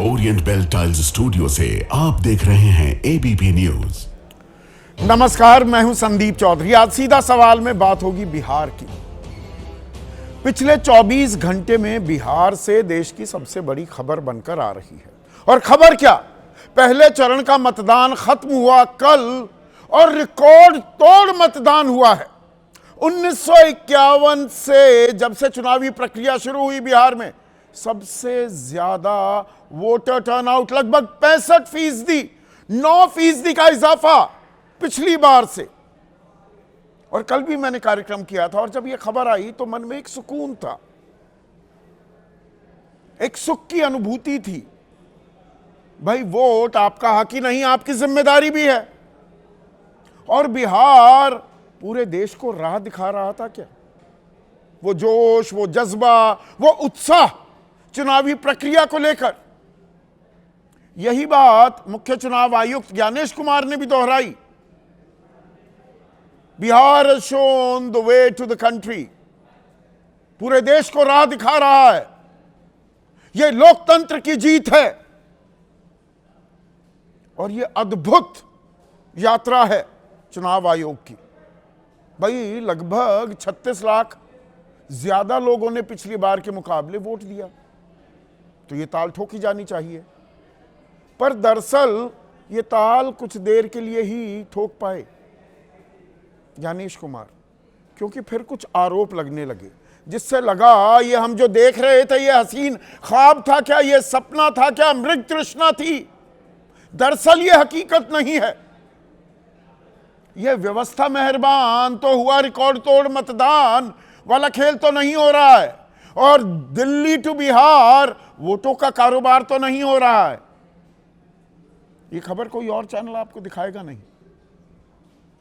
Orient bell tiles studio से आप देख रहे हैं एबीपी न्यूज। नमस्कार, मैं हूं संदीप चौधरी। आज सीधा सवाल में बात होगी बिहार की। पिछले 24 घंटे में बिहार से देश की सबसे बड़ी खबर बनकर आ रही है। और खबर क्या, पहले चरण का मतदान खत्म हुआ कल और रिकॉर्ड तोड़ मतदान हुआ है। 1951 से जब से चुनावी प्रक्रिया शुरू हुई बिहार में सबसे ज्यादा वोटर टर्नआउट, लगभग 65%, 9% का इजाफा पिछली बार से। और कल भी मैंने कार्यक्रम किया था और जब यह खबर आई तो मन में एक सुकून था, एक सुख की अनुभूति थी। भाई, वोट आपका हक ही नहीं, आपकी जिम्मेदारी भी है। और बिहार पूरे देश को राह दिखा रहा था क्या? वो जोश, वो जज्बा, वो उत्साह चुनावी प्रक्रिया को लेकर। यही बात मुख्य चुनाव आयुक्त ज्ञानेश कुमार ने भी दोहराई। Bihar has shown the way to the country, पूरे देश को राह दिखा रहा है। यह लोकतंत्र की जीत है और यह अद्भुत यात्रा है चुनाव आयोग की। भाई, लगभग 36 लाख ज्यादा लोगों ने पिछली बार के मुकाबले वोट दिया, तो यह ताल ठोकी जानी चाहिए। पर दरअसल यह ताल कुछ देर के लिए ही ठोक पाए ज्ञानेश कुमार, क्योंकि फिर कुछ आरोप लगने लगे जिससे लगा ये हम जो देख रहे थे ये हसीन ख्वाब था क्या, ये सपना था क्या, मृग तृष्णा थी। दरअसल ये हकीकत नहीं है। यह व्यवस्था मेहरबान तो हुआ, रिकॉर्ड तोड़ मतदान वाला खेल तो नहीं हो रहा है। और दिल्ली टू बिहार वोटों का कारोबार तो नहीं हो रहा है। ये खबर कोई और चैनल आपको दिखाएगा नहीं।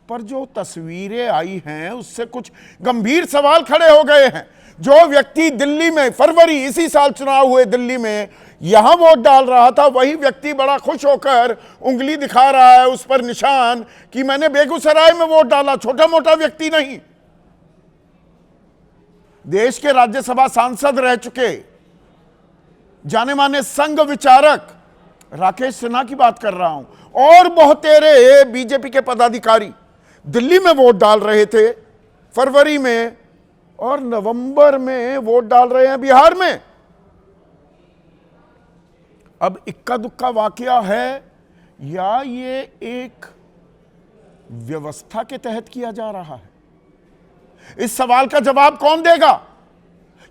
पर जो तस्वीरें आई हैं उससे कुछ गंभीर सवाल खड़े हो गए हैं। जो व्यक्ति दिल्ली में फरवरी इसी साल चुनाव हुए दिल्ली में यहां वोट डाल रहा था, वही व्यक्ति बड़ा खुश होकर उंगली दिखा रहा है उस पर निशान कि मैंने बेगूसराय में वोट डाला। छोटा मोटा व्यक्ति नहीं, देश के राज्यसभा सांसद रह चुके जाने माने संघ विचारक राकेश सिन्हा की बात कर रहा हूं, और बहुतेरे बीजेपी के पदाधिकारी दिल्ली में वोट डाल रहे थे फरवरी में, और नवंबर में वोट डाल रहे हैं बिहार में। अब इक्का दुक्का वाकया है या ये एक व्यवस्था के तहत किया जा रहा है? इस सवाल का जवाब कौन देगा?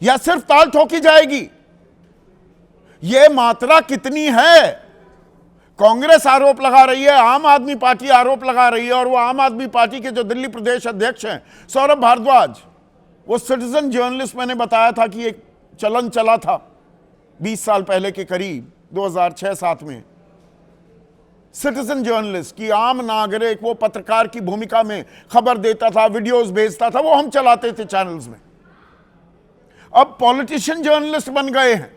या सिर्फ ताल ठोकी जाएगी? यह मात्रा कितनी है? कांग्रेस आरोप लगा रही है, आम आदमी पार्टी आरोप लगा रही है, और वो आम आदमी पार्टी के जो दिल्ली प्रदेश अध्यक्ष हैं सौरभ भारद्वाज, वो सिटीजन जर्नलिस्ट, मैंने बताया था कि एक चलन चला था 20 साल पहले के करीब 2006-7 में, सिटीजन जर्नलिस्ट की आम नागरिक, वो पत्रकार की भूमिका में खबर देता था, वीडियोस भेजता था, वो हम चलाते थे चैनल्स में। अब पॉलिटिशियन जर्नलिस्ट बन गए हैं।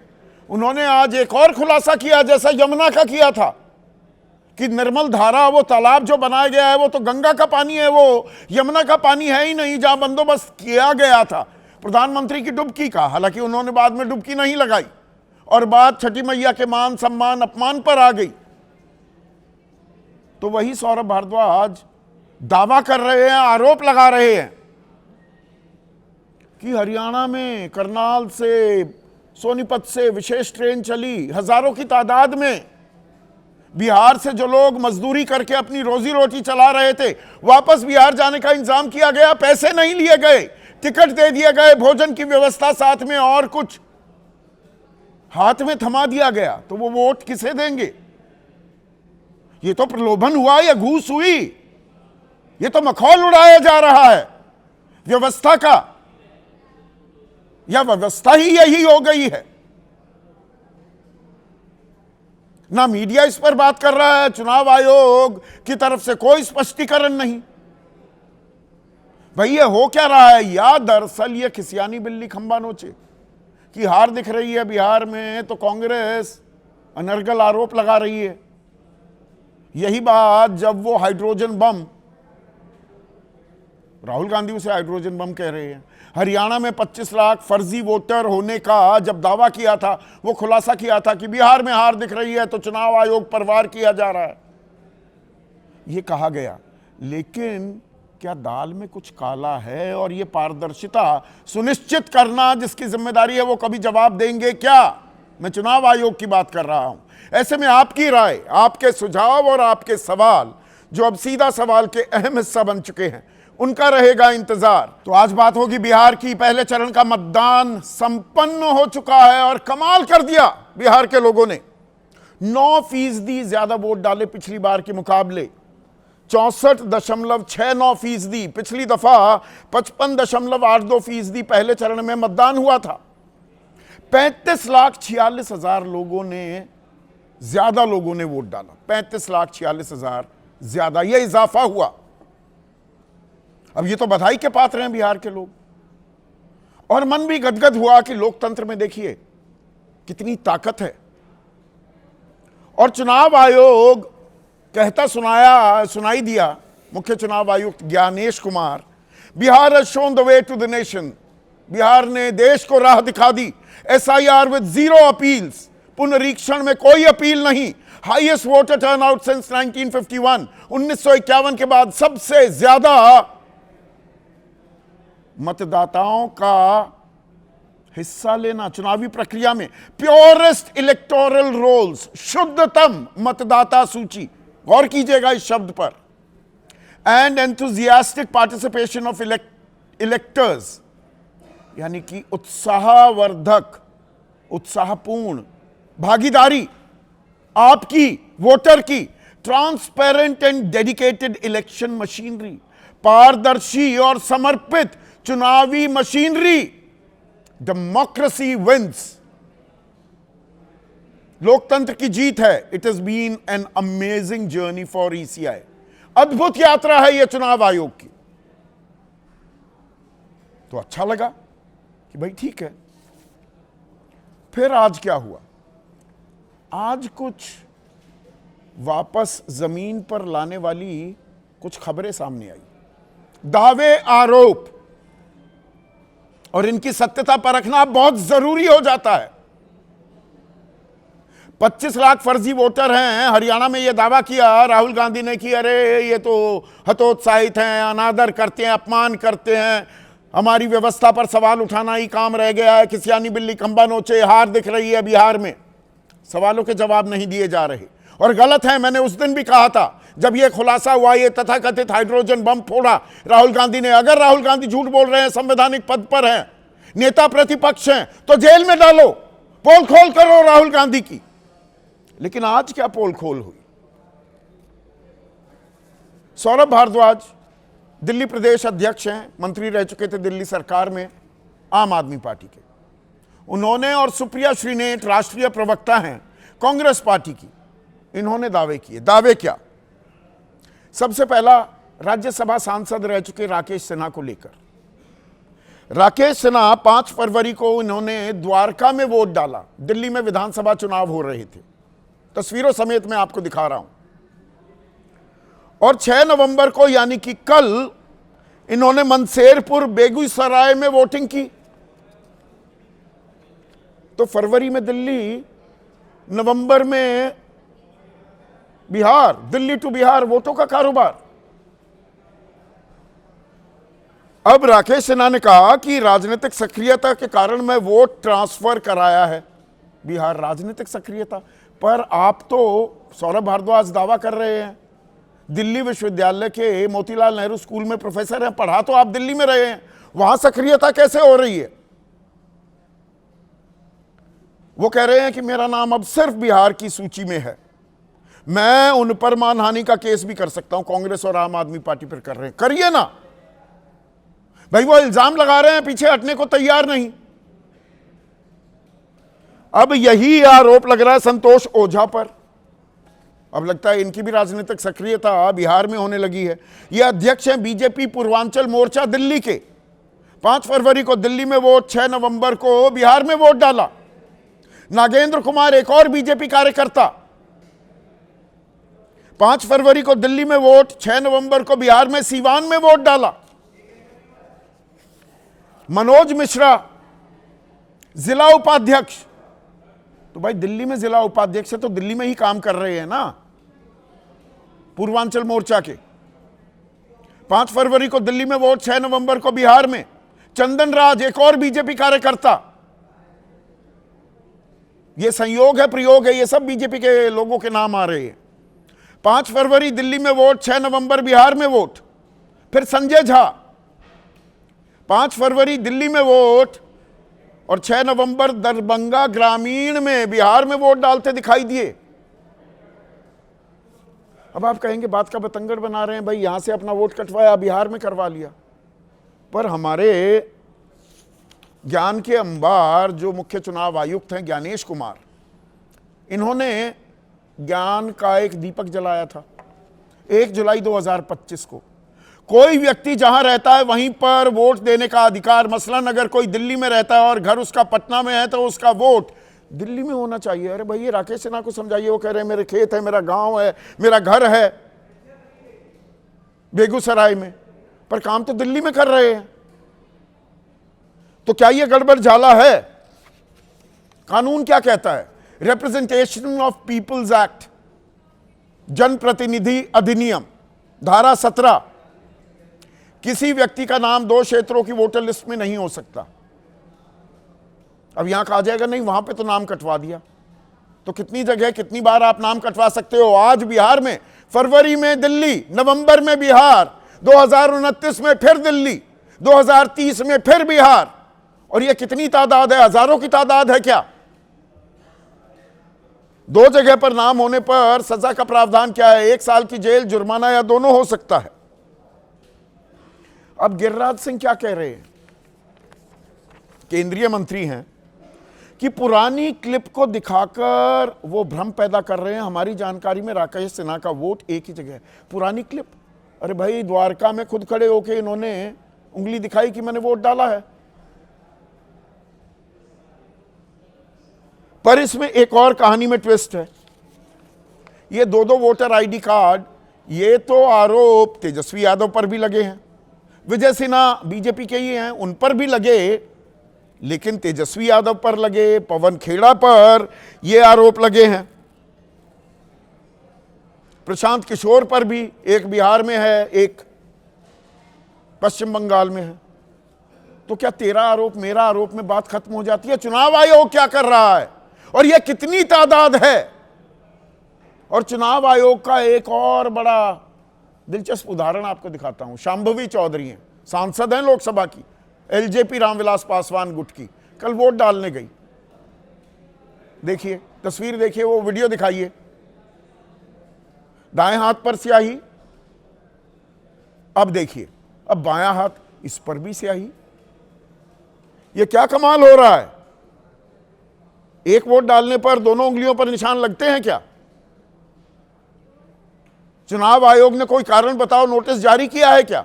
उन्होंने आज एक और खुलासा किया जैसा यमुना का किया था कि निर्मल धारा, वो तालाब जो बनाया गया है वो तो गंगा का पानी है, वो यमुना का पानी है ही नहीं, जहां बंदोबस्त किया गया था प्रधानमंत्री की डुबकी का। हालांकि उन्होंने बाद में डुबकी नहीं लगाई और बात छठी मैया के मान सम्मान अपमान पर आ गई। तो वही सौरभ भारद्वाज दावा कर रहे हैं, आरोप लगा रहे हैं कि हरियाणा में करनाल से, सोनीपत से विशेष ट्रेन चली, हजारों की तादाद में बिहार से जो लोग मजदूरी करके अपनी रोजी रोटी चला रहे थे, वापस बिहार जाने का इंतजाम किया गया। पैसे नहीं लिए गए, टिकट दे दिए गए, भोजन की व्यवस्था साथ में और कुछ हाथ में थमा दिया गया। तो वो वोट किसे देंगे? ये तो प्रलोभन हुआ या घूस हुई? ये तो मखौल उड़ाया जा रहा है व्यवस्था का, या व्यवस्था ही यही हो गई है? ना मीडिया इस पर बात कर रहा है, चुनाव आयोग की तरफ से कोई स्पष्टीकरण नहीं। भाई, ये हो क्या रहा है? या दरअसल ये खिसियानी बिल्ली खंबा नोचे कि हार दिख रही है बिहार में तो कांग्रेस अनर्गल आरोप लगा रही है। यही बात जब वो हाइड्रोजन बम राहुल गांधी उसे हाइड्रोजन बम कह रहे हैं। हरियाणा में 25 लाख फर्जी वोटर होने का जब दावा किया था, वो खुलासा किया था कि बिहार में हार दिख रही है तो चुनाव आयोग पर वार किया जा रहा है, ये कहा गया। लेकिन क्या दाल में कुछ काला है? और ये पारदर्शिता सुनिश्चित करना जिसकी जिम्मेदारी है, वो कभी जवाब देंगे क्या? मैं चुनाव आयोग की बात कर रहा हूं। ऐसे में आपकी राय, आपके सुझाव और आपके सवाल, जो अब सीधा सवाल के अहम हिस्सा बन चुके हैं, उनका रहेगा इंतजार। तो आज बात होगी बिहार की। पहले चरण का मतदान संपन्न हो चुका है और कमाल कर दिया बिहार के लोगों ने। 9% ज्यादा वोट डाले पिछली बार के मुकाबले। 64.69% पिछली दफा 55.82% पहले चरण में मतदान हुआ था। 35,46,000 लोगों ने, ज्यादा लोगों ने वोट डाला। 35,46,000 ज्यादा, यह इजाफा हुआ। अब ये तो बधाई के पात्र हैं बिहार के लोग, और मन भी गदगद हुआ कि लोकतंत्र में देखिए कितनी ताकत है। और चुनाव आयोग कहता सुनाई दिया, मुख्य चुनाव आयुक्त Gyanesh Kumar, Bihar has shown the way to the nation. Bihar ने देश को राह दिखा दी। SIR विद 0 अपील्स, पुनरीक्षण में कोई अपील नहीं। हाईएस्ट वोटर टर्नआउट सिंस 1951, 1951 के बाद सबसे ज्यादा मतदाताओं का हिस्सा लेना चुनावी प्रक्रिया में। प्योरेस्ट इलेक्टोरल रोल्स, शुद्धतम मतदाता सूची, गौर कीजिएगा इस शब्द पर। And enthusiastic participation of electors, यानी कि उत्साहवर्धक, उत्साहपूर्ण भागीदारी आपकी वोटर की। Transparent and dedicated election machinery, पारदर्शी और समर्पित चुनावी मशीनरी। डेमोक्रेसी विंस, लोकतंत्र की जीत है। It has been an amazing journey for ECI। अद्भुत यात्रा है यह चुनाव आयोग की। तो अच्छा लगा कि भाई ठीक है। फिर आज क्या हुआ? आज कुछ वापस जमीन पर लाने वाली कुछ खबरें सामने आई। दावे, आरोप, और इनकी सत्यता परखना बहुत जरूरी हो जाता है। 25 लाख फर्जी वोटर हैं। हरियाणा में यह दावा किया राहुल गांधी ने कि अरे ये तो हतोत्साहित हैं, अनादर करते हैं, अपमान करते हैं, हमारी व्यवस्था पर सवाल उठाना ही काम रह गया है, किसियानी बिल्ली खंबा नोचे, हार दिख रही है बिहार में। सवालों के जवाब नहीं दिए जा रहे और गलत है। मैंने उस दिन भी कहा था जब यह खुलासा हुआ, ये तथाकथित हाइड्रोजन बम फोड़ा राहुल गांधी ने। अगर राहुल गांधी झूठ बोल रहे हैं, संवैधानिक पद पर हैं, नेता प्रतिपक्ष हैं, तो जेल में डालो, पोल खोल करो राहुल गांधी की। लेकिन आज क्या पोल खोल हुई? सौरभ भारद्वाज दिल्ली प्रदेश अध्यक्ष हैं, मंत्री रह चुके थे दिल्ली सरकार में आम आदमी पार्टी के। उन्होंने, और सुप्रिया श्रीनेत राष्ट्रीय प्रवक्ता हैं कांग्रेस पार्टी की, इन्होंने दावे किए। दावे क्या? सबसे पहला, राज्यसभा सांसद रह चुके राकेश सिन्हा को लेकर। राकेश सिन्हा 5 फरवरी को इन्होंने द्वारका में वोट डाला। दिल्ली में विधानसभा चुनाव हो रहे थे, तस्वीरों समेत मैं आपको दिखा रहा हूं। और 6 नवंबर को, यानी कि कल, इन्होंने मनसेरपुर, बेगूसराय में वोटिंग की। तो फरवरी में दिल्ली, नवंबर में बिहार, दिल्ली टू बिहार वोटों का कारोबार। अब राकेश सिन्हा ने कहा कि राजनीतिक सक्रियता के कारण मैं वोट ट्रांसफर कराया है। बिहार राजनीतिक सक्रियता पर आप तो, सौरभ भारद्वाज दावा कर रहे हैं, दिल्ली विश्वविद्यालय के मोतीलाल नेहरू स्कूल में प्रोफेसर हैं, पढ़ा तो आप दिल्ली में रहे हैं, वहां सक्रियता कैसे हो रही है? वो कह रहे हैं कि मेरा नाम अब सिर्फ बिहार की सूची में है, मैं उन पर मानहानि का केस भी कर सकता हूं। कांग्रेस और आम आदमी पार्टी पर कर रहे हैं, करिए ना भाई। वो इल्जाम लगा रहे हैं, पीछे हटने को तैयार नहीं। अब यही आरोप लग रहा है संतोष ओझा पर। अब लगता है इनकी भी राजनीतिक सक्रियता बिहार में होने लगी है। ये अध्यक्ष हैं बीजेपी पूर्वांचल मोर्चा दिल्ली के। 5 फरवरी को दिल्ली में वोट, 6 नवंबर को बिहार में वोट डाला। नागेंद्र कुमार, एक और बीजेपी कार्यकर्ता, 5 फरवरी को दिल्ली में वोट, 6 नवंबर को बिहार में सीवान में वोट डाला। मनोज मिश्रा जिला उपाध्यक्ष। तो भाई दिल्ली में जिला उपाध्यक्ष है तो दिल्ली में ही काम कर रहे हैं ना पूर्वांचल मोर्चा के। 5 फरवरी को दिल्ली में वोट, 6 नवंबर को बिहार में। चंदन राज एक और बीजेपी कार्यकर्ता। ये संयोग है, प्रयोग है, ये सब बीजेपी के लोगों के नाम आ रहे हैं। 5 फरवरी दिल्ली में वोट, 6 नवंबर बिहार में वोट। फिर संजय झा 5 फरवरी दिल्ली में वोट और 6 नवंबर दरभंगा ग्रामीण में बिहार में वोट डालते दिखाई दिए। अब आप कहेंगे बात का बतंगड़ बना रहे हैं, भाई यहां से अपना वोट कटवाया, बिहार में करवा लिया। पर हमारे ज्ञान के अंबार जो मुख्य चुनाव आयुक्त हैं ज्ञानेश कुमार, इन्होंने ज्ञान का एक दीपक जलाया था 1 जुलाई 2025 को। कोई व्यक्ति जहां रहता है वहीं पर वोट देने का अधिकार, मसलन अगर कोई दिल्ली में रहता है और घर उसका पटना में है तो उसका वोट दिल्ली में होना चाहिए। अरे भाई ये राकेश सिन्हा को समझाइए, वो कह रहे हैं मेरे खेत है, मेरा गांव है, मेरा घर है बेगूसराय में, पर काम तो दिल्ली में कर रहे हैं। तो क्या ये गड़बड़ झाला है? कानून क्या कहता है? रिप्रेजेंटेशन ऑफ पीपल्स एक्ट, जनप्रतिनिधि अधिनियम, धारा 17, किसी व्यक्ति का नाम 2 क्षेत्रों की वोटर लिस्ट में नहीं हो सकता। अब यहां कहा जाएगा नहीं वहां पे तो नाम कटवा दिया। तो कितनी जगह कितनी बार आप नाम कटवा सकते हो? आज बिहार में, फरवरी में दिल्ली, नवंबर में बिहार, 2029 में फिर दिल्ली, 2030 में फिर बिहार। और ये कितनी तादाद है? हजारों की तादाद है क्या? 2 जगह पर नाम होने पर सजा का प्रावधान क्या है? 1 साल की जेल, जुर्माना या दोनों हो सकता है। अब गिरिराज सिंह क्या कह रहे हैं? केंद्रीय मंत्री हैं कि पुरानी क्लिप को दिखाकर वो भ्रम पैदा कर रहे हैं। हमारी जानकारी में राकेश सिन्हा का वोट एक ही जगह है। पुरानी क्लिप? अरे भाई द्वारका में खुद खड़े होकर इन्होंने उंगली दिखाई कि मैंने वोट डाला है। पर इसमें एक और कहानी में ट्विस्ट है। ये 2 वोटर आईडी कार्ड, ये तो आरोप तेजस्वी यादव पर भी लगे हैं, विजय सिन्हा बीजेपी के ही हैं, उन पर भी लगे, लेकिन तेजस्वी यादव पर लगे, पवन खेड़ा पर ये आरोप लगे हैं, प्रशांत किशोर पर भी, एक बिहार में है, एक पश्चिम बंगाल में है। तो क्या तेरा आरोप मेरा आरोप में बात खत्म हो जाती है? चुनाव आयोग क्या कर रहा है और यह कितनी तादाद है? और चुनाव आयोग का एक और बड़ा दिलचस्प उदाहरण आपको दिखाता हूं। शांभवी चौधरी हैं, सांसद हैं लोकसभा की, एलजेपी रामविलास पासवान गुट की, कल वोट डालने गई। देखिए तस्वीर, देखिए वो वीडियो दिखाइए। दाएं हाथ पर स्याही, अब देखिए अब बायां हाथ, इस पर भी स्याही। ये क्या कमाल हो रहा है? एक वोट डालने पर दोनों उंगलियों पर निशान लगते हैं क्या? चुनाव आयोग ने कोई कारण बताओ नोटिस जारी किया है क्या?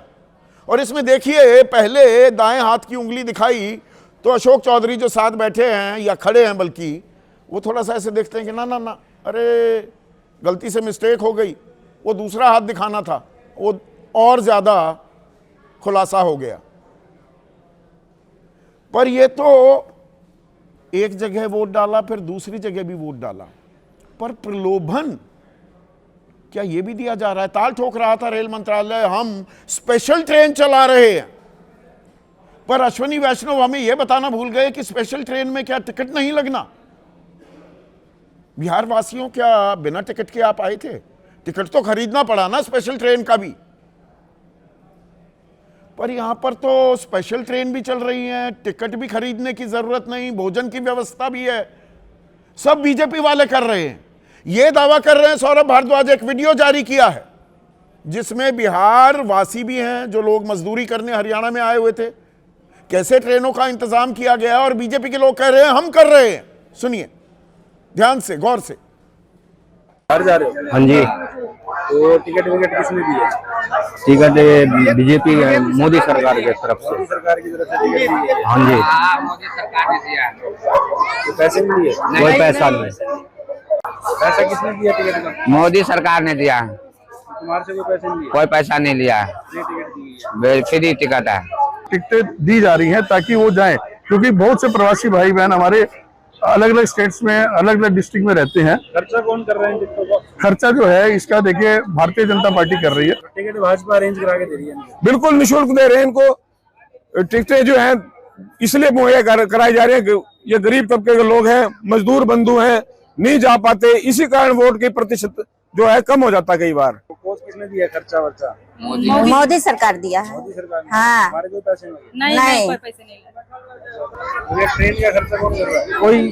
और इसमें देखिए पहले दाएं हाथ की उंगली दिखाई तो अशोक चौधरी जो साथ बैठे हैं या खड़े हैं, बल्कि वो थोड़ा सा ऐसे देखते हैं कि ना ना ना, अरे गलती से मिस्टेक हो गई, वो दूसरा हाथ दिखाना था, वो और ज्यादा खुलासा हो गया। पर ये तो एक जगह वोट डाला, फिर दूसरी जगह भी वोट डाला। पर प्रलोभन क्या ये भी दिया जा रहा है? ताल ठोक रहा था रेल मंत्रालय, हम स्पेशल ट्रेन चला रहे हैं, पर अश्विनी वैष्णव हमें यह बताना भूल गए कि स्पेशल ट्रेन में क्या टिकट नहीं लगना? बिहार वासियों क्या बिना टिकट के आप आए थे? टिकट तो खरीदना पड़ा ना स्पेशल ट्रेन का भी। पर यहां पर तो स्पेशल ट्रेन भी चल रही है, टिकट भी खरीदने की जरूरत नहीं, भोजन की व्यवस्था भी है, सब बीजेपी वाले कर रहे हैं। ये दावा कर रहे हैं, सौरभ भारद्वाज एक वीडियो जारी किया है जिसमें बिहार वासी भी हैं जो लोग मजदूरी करने हरियाणा में आए हुए थे, कैसे ट्रेनों का इंतजाम किया गया, और बीजेपी के लोग कह रहे हैं हम कर रहे हैं। सुनिए ध्यान से, गौर से। बाहर जा रहे हो? हाँ जी। तो टिकट विकेट किसने दी है? टिकट बीजेपी मोदी सरकार की तरफ से। मोदी सरकार की तरफ से टिकट दी है? हाँ जी। मोदी सरकार ने दिया। तो पैसे नहीं दिए? कोई पैसा नहीं। पैसा किसने दिया टिकट का? मोदी सरकार ने दिया। तुम्हारे से कोई पैसे नहीं दिए? कोई पैसा नहीं लिया, फ्री टिकट दी है। फ्री टिकट है। टिकटें दी जा रही हैं ताकि वो जाएं, क्योंकि बहुत से प्रवासी भाई बहन हमारे अलग अलग स्टेट्स में, अलग अलग डिस्ट्रिक्ट में रहते हैं। खर्चा कौन कर रहे हैं टिकटों का? खर्चा जो है इसका देखिए भारतीय जनता पार्टी कर रही है। टिकट भाजपा अरेंज करा के दे रही है इनको। बिल्कुल निःशुल्क दे रहे हैं इनको। टिकटें जो हैं इसलिए मुहैया कराई जा रही है कि ये गरीब तबके के लोग हैं, मजदूर बंधु हैं, नहीं जा पाते, इसी कारण वोट की प्रतिशत जो है कम हो जाता है कई बार। कोच किसने दिया खर्चा वर्चा? मोदी सरकार दिया है। मोदी सरकार ने। हाँ। हमारे कोई पैसे नहीं। नहीं कोई पैसे नहीं लगे। ये ट्रेन का खर्चा कौन कर रहा है? कोई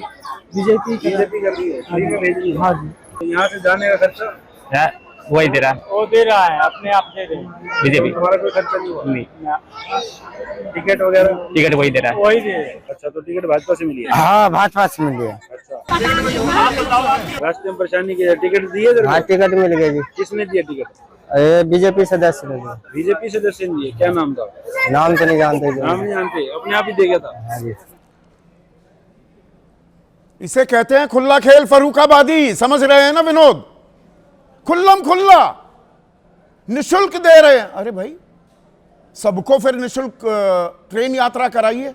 बीजेपी बीजेपी कर रही है, फ्री में भेज रही है। हाँ जी, यहाँ से जाने का खर्चा वही दे रहा है, वो दे रहा है, अपने आप दे रहे हैं। बीजेपी हमारा कोई खर्चा नहीं हुआ? नहीं, टिकट वगैरह टिकट वही दे रहा है। वही दे रहे हैं। अच्छा, तो टिकट भाजपा से मिली है? हाँ, भाजपा से मिल गया। अच्छा, रास्ते में परेशानी की है। टिकट दिए तेरे को? हाँ, टिकट मिल गया जी। किसने दिया टिकट? बीजेपी सदस्य ने दिया। बीजेपी सदस्य ने दिए। क्या नाम था? नाम तो नहीं जानते जी। नाम नहीं जानते, अपने आप ही दे गया था। हाँ जी। इसे कहते हैं खुला खेल फर्रुखाबादी। समझ रहे हैं ना विनोद? खुल्लम खुल्ला निशुल्क दे रहे हैं। अरे भाई, सबको फिर निशुल्क ट्रेन यात्रा कराइए।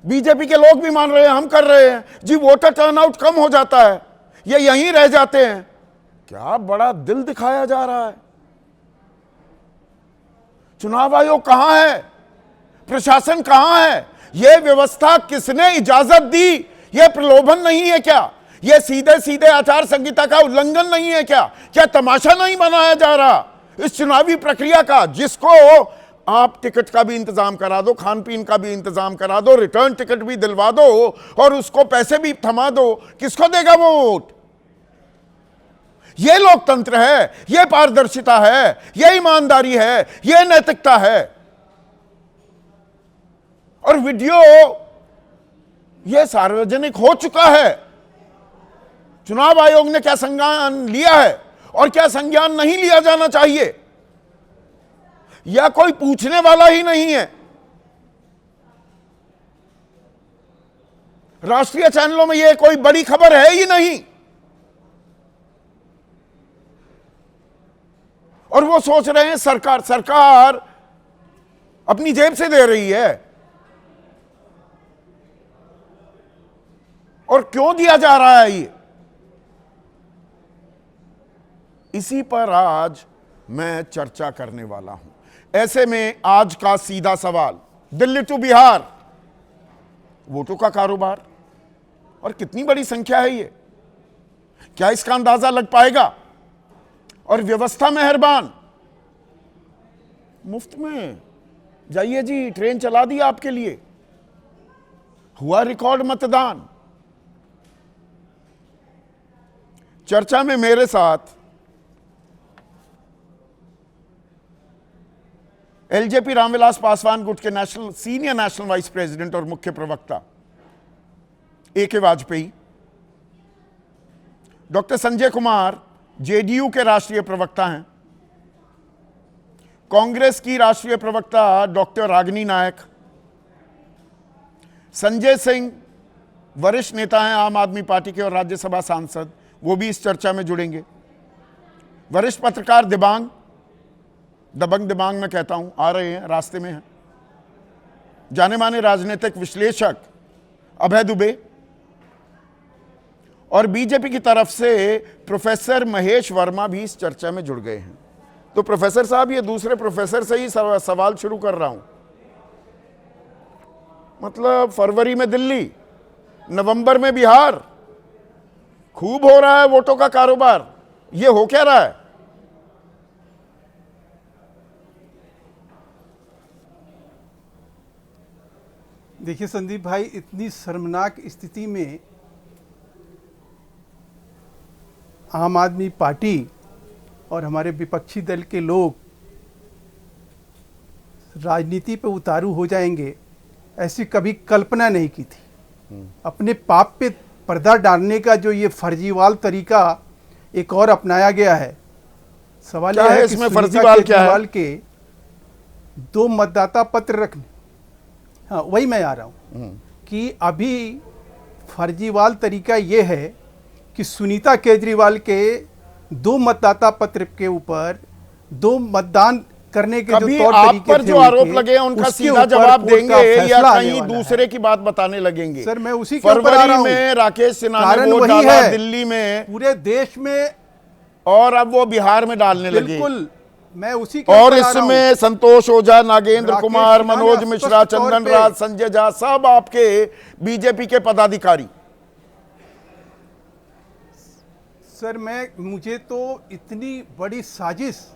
बीजेपी के लोग भी मान रहे हैं, हम कर रहे हैं जी। वोटर टर्नआउट कम हो जाता है, ये यहीं रह जाते हैं। क्या बड़ा दिल दिखाया जा रहा है। चुनाव आयोग कहां है? प्रशासन कहां है? यह व्यवस्था किसने इजाजत दी? यह प्रलोभन नहीं है क्या? यह सीधे सीधे आचार संहिता का उल्लंघन नहीं है क्या? क्या तमाशा नहीं बनाया जा रहा इस चुनावी प्रक्रिया का? जिसको आप टिकट का भी इंतजाम करा दो, खान पीन का भी इंतजाम करा दो, रिटर्न टिकट भी दिलवा दो और उसको पैसे भी थमा दो, किसको देगा वो वोट? यह लोकतंत्र है, यह पारदर्शिता है, यह ईमानदारी है, यह नैतिकता है। और वीडियो यह सार्वजनिक हो चुका है। चुनाव आयोग ने क्या संज्ञान लिया है और क्या संज्ञान नहीं लिया जाना चाहिए, या कोई पूछने वाला ही नहीं है। राष्ट्रीय चैनलों में यह कोई बड़ी खबर है ही नहीं। और वो सोच रहे हैं सरकार अपनी जेब से दे रही है। और क्यों दिया जा रहा है ये? इसी पर आज मैं चर्चा करने वाला हूं। ऐसे में आज का सीधा सवाल, दिल्ली टू बिहार वोटों का कारोबार, और कितनी बड़ी संख्या है ये, क्या इसका अंदाजा लग पाएगा? और व्यवस्था मेहरबान, मुफ्त में जाइए जी, ट्रेन चला दी आपके लिए, हुआ रिकॉर्ड मतदान। चर्चा में मेरे साथ एलजेपी रामविलास पासवान गुट के सीनियर नेशनल वाइस प्रेसिडेंट और मुख्य प्रवक्ता ए.के. वाजपेयी, डॉक्टर संजय कुमार जेडीयू के राष्ट्रीय प्रवक्ता हैं, कांग्रेस की राष्ट्रीय प्रवक्ता डॉक्टर रागिनी नायक, संजय सिंह वरिष्ठ नेता हैं आम आदमी पार्टी के और राज्यसभा सांसद, वो भी इस चर्चा में जुड़ेंगे, वरिष्ठ पत्रकार दबंग दिबांग मैं कहता हूं, आ रहे हैं, रास्ते में हैं, जाने माने राजनीतिक विश्लेषक अभय दुबे, और बीजेपी की तरफ से प्रोफेसर महेश वर्मा भी इस चर्चा में जुड़ गए हैं। तो प्रोफेसर साहब, ये दूसरे प्रोफेसर से ही सवाल शुरू कर रहा हूं। मतलब फरवरी में दिल्ली, नवंबर में बिहार, खूब हो रहा है वोटों का कारोबार, ये हो क्या रहा है? देखिए संदीप भाई, इतनी शर्मनाक स्थिति में आम आदमी पार्टी और हमारे विपक्षी दल के लोग राजनीति पे उतारू हो जाएंगे, ऐसी कभी कल्पना नहीं की थी। अपने पाप पे पर्दा डालने का जो ये फर्जीवाल तरीका एक और अपनाया गया है। सवाल यह है कि इसमें फर्जीवाल क्या है? के 2 मतदाता पत्र रखने, हाँ वही मैं आ रहा हूँ कि अभी फर्जीवाल तरीका ये है कि सुनीता केजरीवाल के 2 मतदाता पत्र के ऊपर 2 मतदान करने के जो कभी तौर आप तरीके पर थे जो आरोप उनके, लगे हैं उनका उसके सीधा ऊपर जवाब कोर्ट का देंगे या फैसला आने कहीं वाला है। दूसरे की बात बताने लगेंगे? सर मैं उसी के ऊपर आ फरवरी रहा हूं। में राकेश सिन्हा ने कारण वोट वही डाला है दिल्ली में, पूरे देश में, और अब वो बिहार में डालने लगे। बिल्कुल मैं उसी के और ऊपर आ रहा हूं। इसमें संतोष ओझा, नागेंद्र राकेश कुमार, सिन्हा ने मनोज स्पष्ट मिश्रा, तौर चंदन पे- राज, संजय झा, सब आपके बीजेपी के पदाधिकारी। सर मुझे तो इतनी बड़ी साजिश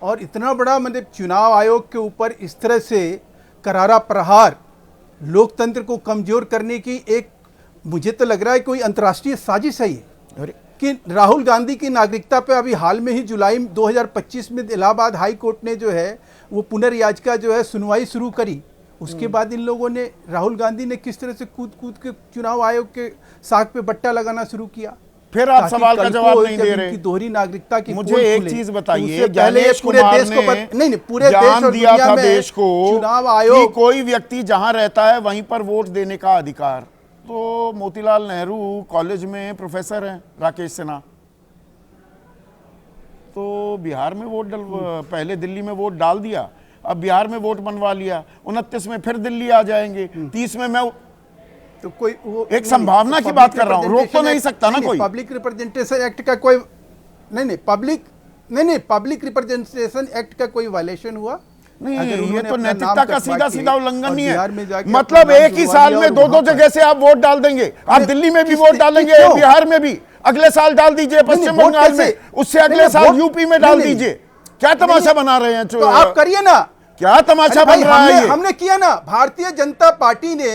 और इतना बड़ा मतलब चुनाव आयोग के ऊपर इस तरह से करारा प्रहार, लोकतंत्र को कमजोर करने की एक, मुझे तो लग रहा है कोई अंतर्राष्ट्रीय साजिश है ये, कि राहुल गांधी की नागरिकता पे अभी हाल में ही जुलाई 2025 में इलाहाबाद हाई कोर्ट ने जो है वो पुनर्याचिका जो है सुनवाई शुरू करी। उसके बाद इन लोगों ने, राहुल गांधी ने किस तरह से कूद कूद के चुनाव आयोग के साख पे बट्टा लगाना शुरू किया। फिर आप ताकि सवाल का कल जवाब को नहीं जब दे रहे। इनकी दोहरी नागरिकता की मुझे पोल एक खुले, चीज तो बताइए, उससे पहले ज्ञानेश पूरे कुमार देश को ने नहीं पूरे देश ज्ञान और दिया दुनिया था में देश को चुनाव कि आयोग कोई व्यक्ति जहां रहता है वहीं पर वोट देने का अधिकार। तो मोतीलाल नेहरू कॉलेज में प्रोफेसर हैं राकेश सिन्हा, तो बिहार में वोट पहले दिल्ली में वोट डाल दिया, अब बिहार में वोट बनवा लिया, 29 में फिर दिल्ली आ जाएंगे, 30 में मैं तो कोई वो एक संभावना की बात कर रहा हूं, रोक तो नहीं सकता ना कोई। पब्लिक रिप्रेजेंटेशन एक्ट का कोई नहीं पब्लिक रिप्रेजेंटेशन एक्ट का कोई वायलेशन हुआ नहीं, अगर ये उन्होंने तो अपना नैतिकता नाम का कटवा सीधा के सीधा उल्लंघन और नहीं बिहार में है। जाके मतलब अपना नाम एक ही जुड़वा साल लिया में और दो वहां जगह पर- से आप वोट डाल देंगे। आप दिल्ली में भी वोट डालेंगे, क्यों? बिहार में भी, अगले साल डाल दीजिए पश्चिम वोट बंगाल में, कैसे? उससे अगले नहीं, साल वोट- यूपी में डाल नहीं, नहीं। दीजिए। क्या तमाशा बना रहे हैं? तो आप करिए ना, क्या तमाशा अरे भाई, बन रहा है ये? हमने किया ना, भारतीय जनता पार्टी ने,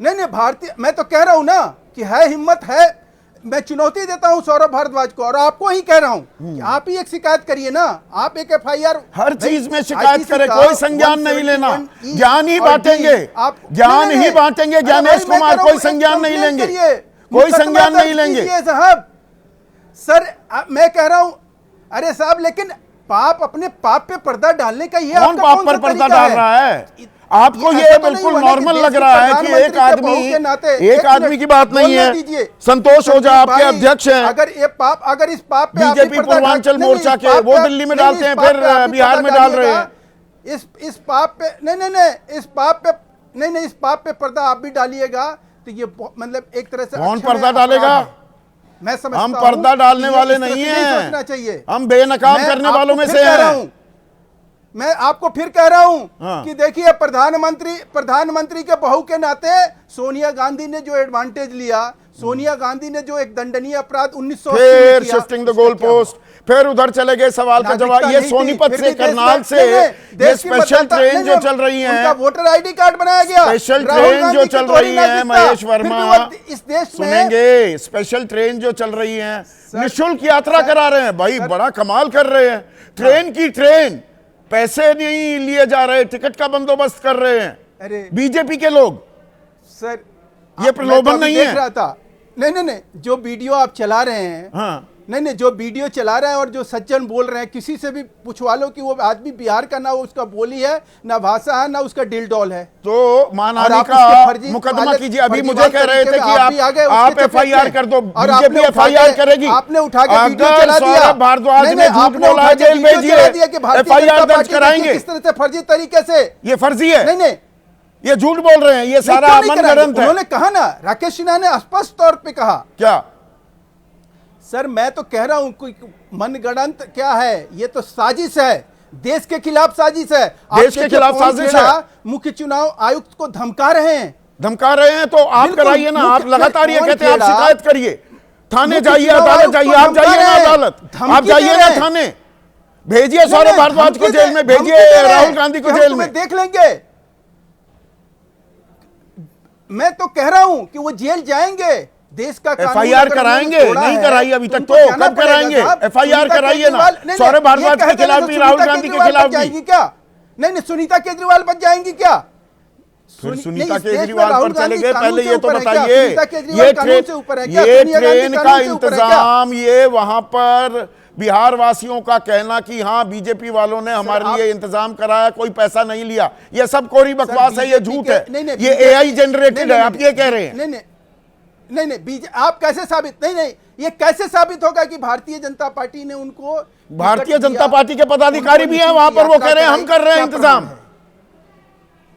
नहीं भारतीय, मैं तो कह रहा हूं ना कि है हिम्मत है। मैं चुनौती देता हूं सौरभ भारद्वाज को और आपको ही कह रहा हूं कि आप ही एक शिकायत करिए ना, आप एक FIR हर चीज में शिकायत करें, कोई संज्ञान नहीं लेना, ज्ञान ही बांटेंगे, ज्ञान ही बांटेंगे। ज्ञानेश कुमार कोई संज्ञान नहीं लेंगे, कोई संज्ञान नहीं लेंगे साहब। सर मैं कह रहा हूं, अरे साहब लेकिन पाप, अपने पाप पे पर्दा डालने का ये कौन पाप पर पर्दा डाल रहा है? आपको ये बिल्कुल नॉर्मल लग रहा है कि एक आदमी की बात नहीं है। संतोष ओझा आपके अध्यक्ष हैं, अगर ये पाप, अगर इस पाप पे बीजेपी पूर्वांचल मोर्चा के, वो दिल्ली में डालते हैं, फिर बिहार में डाल रहे हैं। इस पाप पे इस पाप पे पर्दा आप भी डालिएगा तो ये मतलब एक तरह से कौन पर्दा डालेगा? मैं समझता हम पर्दा डालने वाले नहीं सोचना हैं, चाहिए। हम बेनकाब करने वालों में से हैं। मैं आपको फिर कह रहा हूं हाँ। कि देखिए प्रधानमंत्री के बहू के नाते सोनिया गांधी ने जो एडवांटेज लिया, सोनिया गांधी ने जो एक दंडनीय अपराध 1980 में फिर शिफ्टिंग द गोल पोस्ट, फिर उधर चले गए। सवाल का जवाब, ये सोनीपत से, करनाल से, ये स्पेशल ट्रेन जो चल रही है, वोटर ID कार्ड बनाया गया, स्पेशल ट्रेन जो चल रही है, महेश वर्मा इस देश में सुनेंगे, स्पेशल ट्रेन जो चल रही है, निःशुल्क यात्रा करा रहे हैं। भाई बड़ा कमाल कर रहे हैं, ट्रेन की ट्रेन, पैसे नहीं लिए जा रहे, टिकट का बंदोबस्त कर रहे हैं। अरे बीजेपी के लोग, सर ये प्रलोभन नहीं है। देख रहा था, नहीं जो वीडियो आप चला रहे हैं, हाँ, नहीं जो वीडियो चला रहे हैं और जो सज्जन बोल रहे हैं, किसी से भी पूछवा लो कि वो आदमी बिहार का, ना उसका बोली है, ना भाषा है, ना उसका दिल डॉल है। तो मानहानि आप का उसके फर्जी मुकदमा वाले- कीजिए। अभी मुझे फर्जीवाल कह रहे थे तरीके कि में आप भी आ गए उसके आप चपेट FIR में। कर दो, और बीजेपी आपने उठा FIR के- करेगी। आपने उठा के वीडियो अगर चला दिया। सौरभ भारद्वाज नहीं, ने झूठ आपने बोला उठा है, के जेल वीडियो चला दिया कि भेजिए, भारतीय FIR जनता दर्ज पार्टी ने कराएंगे। किस तरह से फर्जी तरीके से, ये फर्जी है, नहीं ये झूठ बोल रहे हैं, ये सारा क्यों नहीं कराएंगे? मनगढ़ंत है। उन्होंने कहा ना, राकेश सिन्हा ने स्पष्ट तौर पे कहा। क्या सर मैं तो कह रहा हूं कोई मनगढ़ंत क्या है, ये तो साजिश है, देश के खिलाफ साजिश है। देश के खिलाफ साजिश है। मुख्य चुनाव आयुक्त को धमका रहे हैं, तो आप बिल्कुल, कराइए ना। आप लगातार ये कौन कहते हैं, आप खेला? शिकायत करिए, थाने मुख्य जाइए, चुनाव अदालत आयुक्त जाइए, को आप धमका जाइए ना रहे हैं, अदालत, धमकी आप जाइए दे ना रहे हैं। थाने, भेजिए सौरभ भारद्वाज को जेल में, भेजिए राहुल गांधी को जेल में। देख लेंगे। मैं तो कह रहा हूं कि वो जेल जाएंगे, देश का कानून FIR अगर कराएंगे, उन्होंने तोड़ा नहीं है, कराई अभी तक, उनको तो जाना कब पड़ेगा कराएंगे? साहब। FIR सुनीता कराइए ना, केजरीवाल- नहीं, सौरभ ये भारद्वाज कह के देने खिलाफ तो भी, राहुल सुनीता गांधी के केजरीवाल खिलाफ बच भी। जाएंगी क्या? नहीं सुनीता केजरीवाल बच जाएंगी क्या? फिर नहीं, सुनीता इस देश में केजरीवाल राहुल पर चले गांधी गए, कानून पहले से ये तो ऊपर है क्या? बताइए, सुनीता केजरीवाल कानून से ऊपर है क्या? ये सोनिया गांधी ट्रेन का कानून से ऊपर है क्या? इंतजाम, ये वहां पर बिहार वासियों का कहना कि हाँ बीजेपी वालों ने हमारे लिए इंतजाम कराया, कोई पैसा नहीं लिया, ये सब कोरी बकवास है, ये झूठ है, ये AI जनरेटेड है, आप ये कह रहे हैं। नहीं, आप कैसे साबित, नहीं, ये कैसे साबित होगा कि भारतीय जनता पार्टी ने उनको, भारतीय जनता पार्टी के पदाधिकारी भी हैं वहां पर, वो कह रहे हैं हम कर रहे हैं इंतजाम।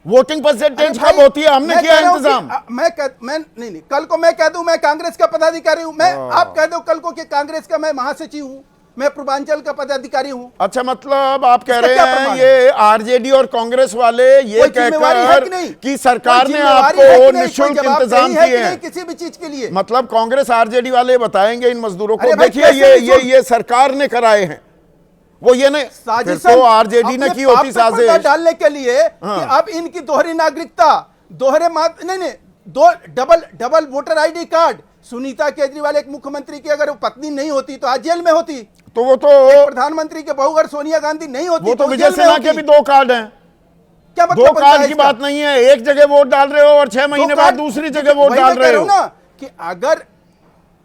वोटिंग परसेंटेज कब होती है, हमने किया इंतजाम। मैं नहीं, कल को मैं कह दूं मैं कांग्रेस का पदाधिकारी हूं, मैं, आप कह दो कल को कि कांग्रेस का मैं महासचिव हूं, मैं पूर्वांचल का पदाधिकारी हूं। अच्छा, मतलब आप कह रहे हैं ये आरजेडी और कांग्रेस वाले ये कहकर कि सरकार ने आपको निःशुल्क इंतजाम किए हैं किसी भी चीज के लिए, मतलब कांग्रेस आरजेडी वाले बताएंगे इन मजदूरों को देखिए ये सरकार ने कराए हैं, वो ये नहीं, फिर तो आरजेडी ने की होती साजिश डालने के लिए कि अब इनकी दोहरी नागरिकता, नहीं, दो double voter ID card. Sunita Kejriwal एक मुख्यमंत्री की अगर वो पत्नी नहीं होती तो आज जेल में होती, तो वो तो प्रधानमंत्री के बहू अगर सोनिया गांधी नहीं होती वो तो विजय सिन्हा के भी 2 कार्ड हैं। क्या मतलब दो कार्ड की बात नहीं है, एक जगह वोट डाल रहे हो और 6 महीने बाद दूसरी जगह वोट डाल रहे हो ना, कि अगर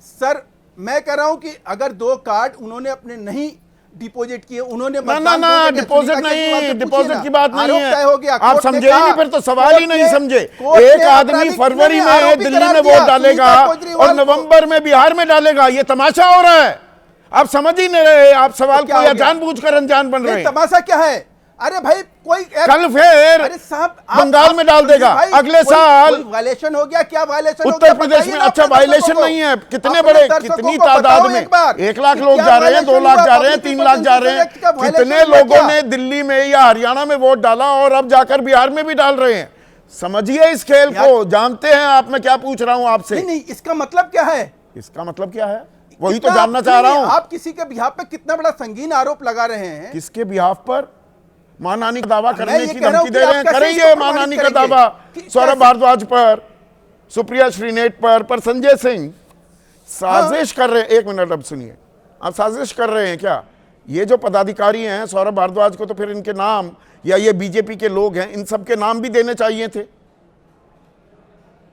सर मैं कह रहा हूं कि अगर 2 कार्ड उन्होंने अपने नहीं डिपॉजिट किए, उन्होंने ना डिपॉजिट नहीं, डिपॉजिट की बात नहीं है, आप समझे ही नहीं, फिर तो सवाल ही नहीं समझे। एक आदमी फरवरी में दिल्ली में वोट डालेगा और नवंबर में बिहार में डालेगा, ये तमाशा हो रहा है, आप समझ ही नहीं रहे, आप सवाल को या जानबूझकर अनजान बन रहे हैं। तमाशा क्या है? अरे भाई कोई कल फिर बंगाल में डाल देगा, अगले साल वायलेशन हो गया, क्या वायलेशन उत्तर प्रदेश में? अच्छा, वायलेशन नहीं है, कितने बड़े, कितनी तादाद में, 1 लाख लोग जा रहे हैं, 2 लाख जा रहे हैं, 3 लाख जा रहे हैं, कितने लोगों ने दिल्ली में या हरियाणा में वोट डाला और अब जाकर बिहार में भी डाल रहे हैं। समझिए इस खेल को, जानते हैं आप मैं क्या पूछ रहा हूं आपसे? नहीं, इसका मतलब क्या है? इसका मतलब क्या है वही तो जानना चाह रहा हूं। आप किसी के बिहाफ पे कितना बड़ा संगीन आरोप लगा रहे हैं। किसके बिहाफ पर? मानहानि का दावा करने की धमकी दे रहे हैं, करेंगे मानहानि का दावा सौरभ भारद्वाज पर, सुप्रिया श्रीनेट पर संजय सिंह साजिश कर रहे हैं। 1 मिनट अब सुनिए, आप साजिश कर रहे हैं क्या? ये जो पदाधिकारी हैं सौरभ भारद्वाज को तो फिर इनके नाम, या ये बीजेपी के लोग हैं, इन सब के नाम भी देने चाहिए थे।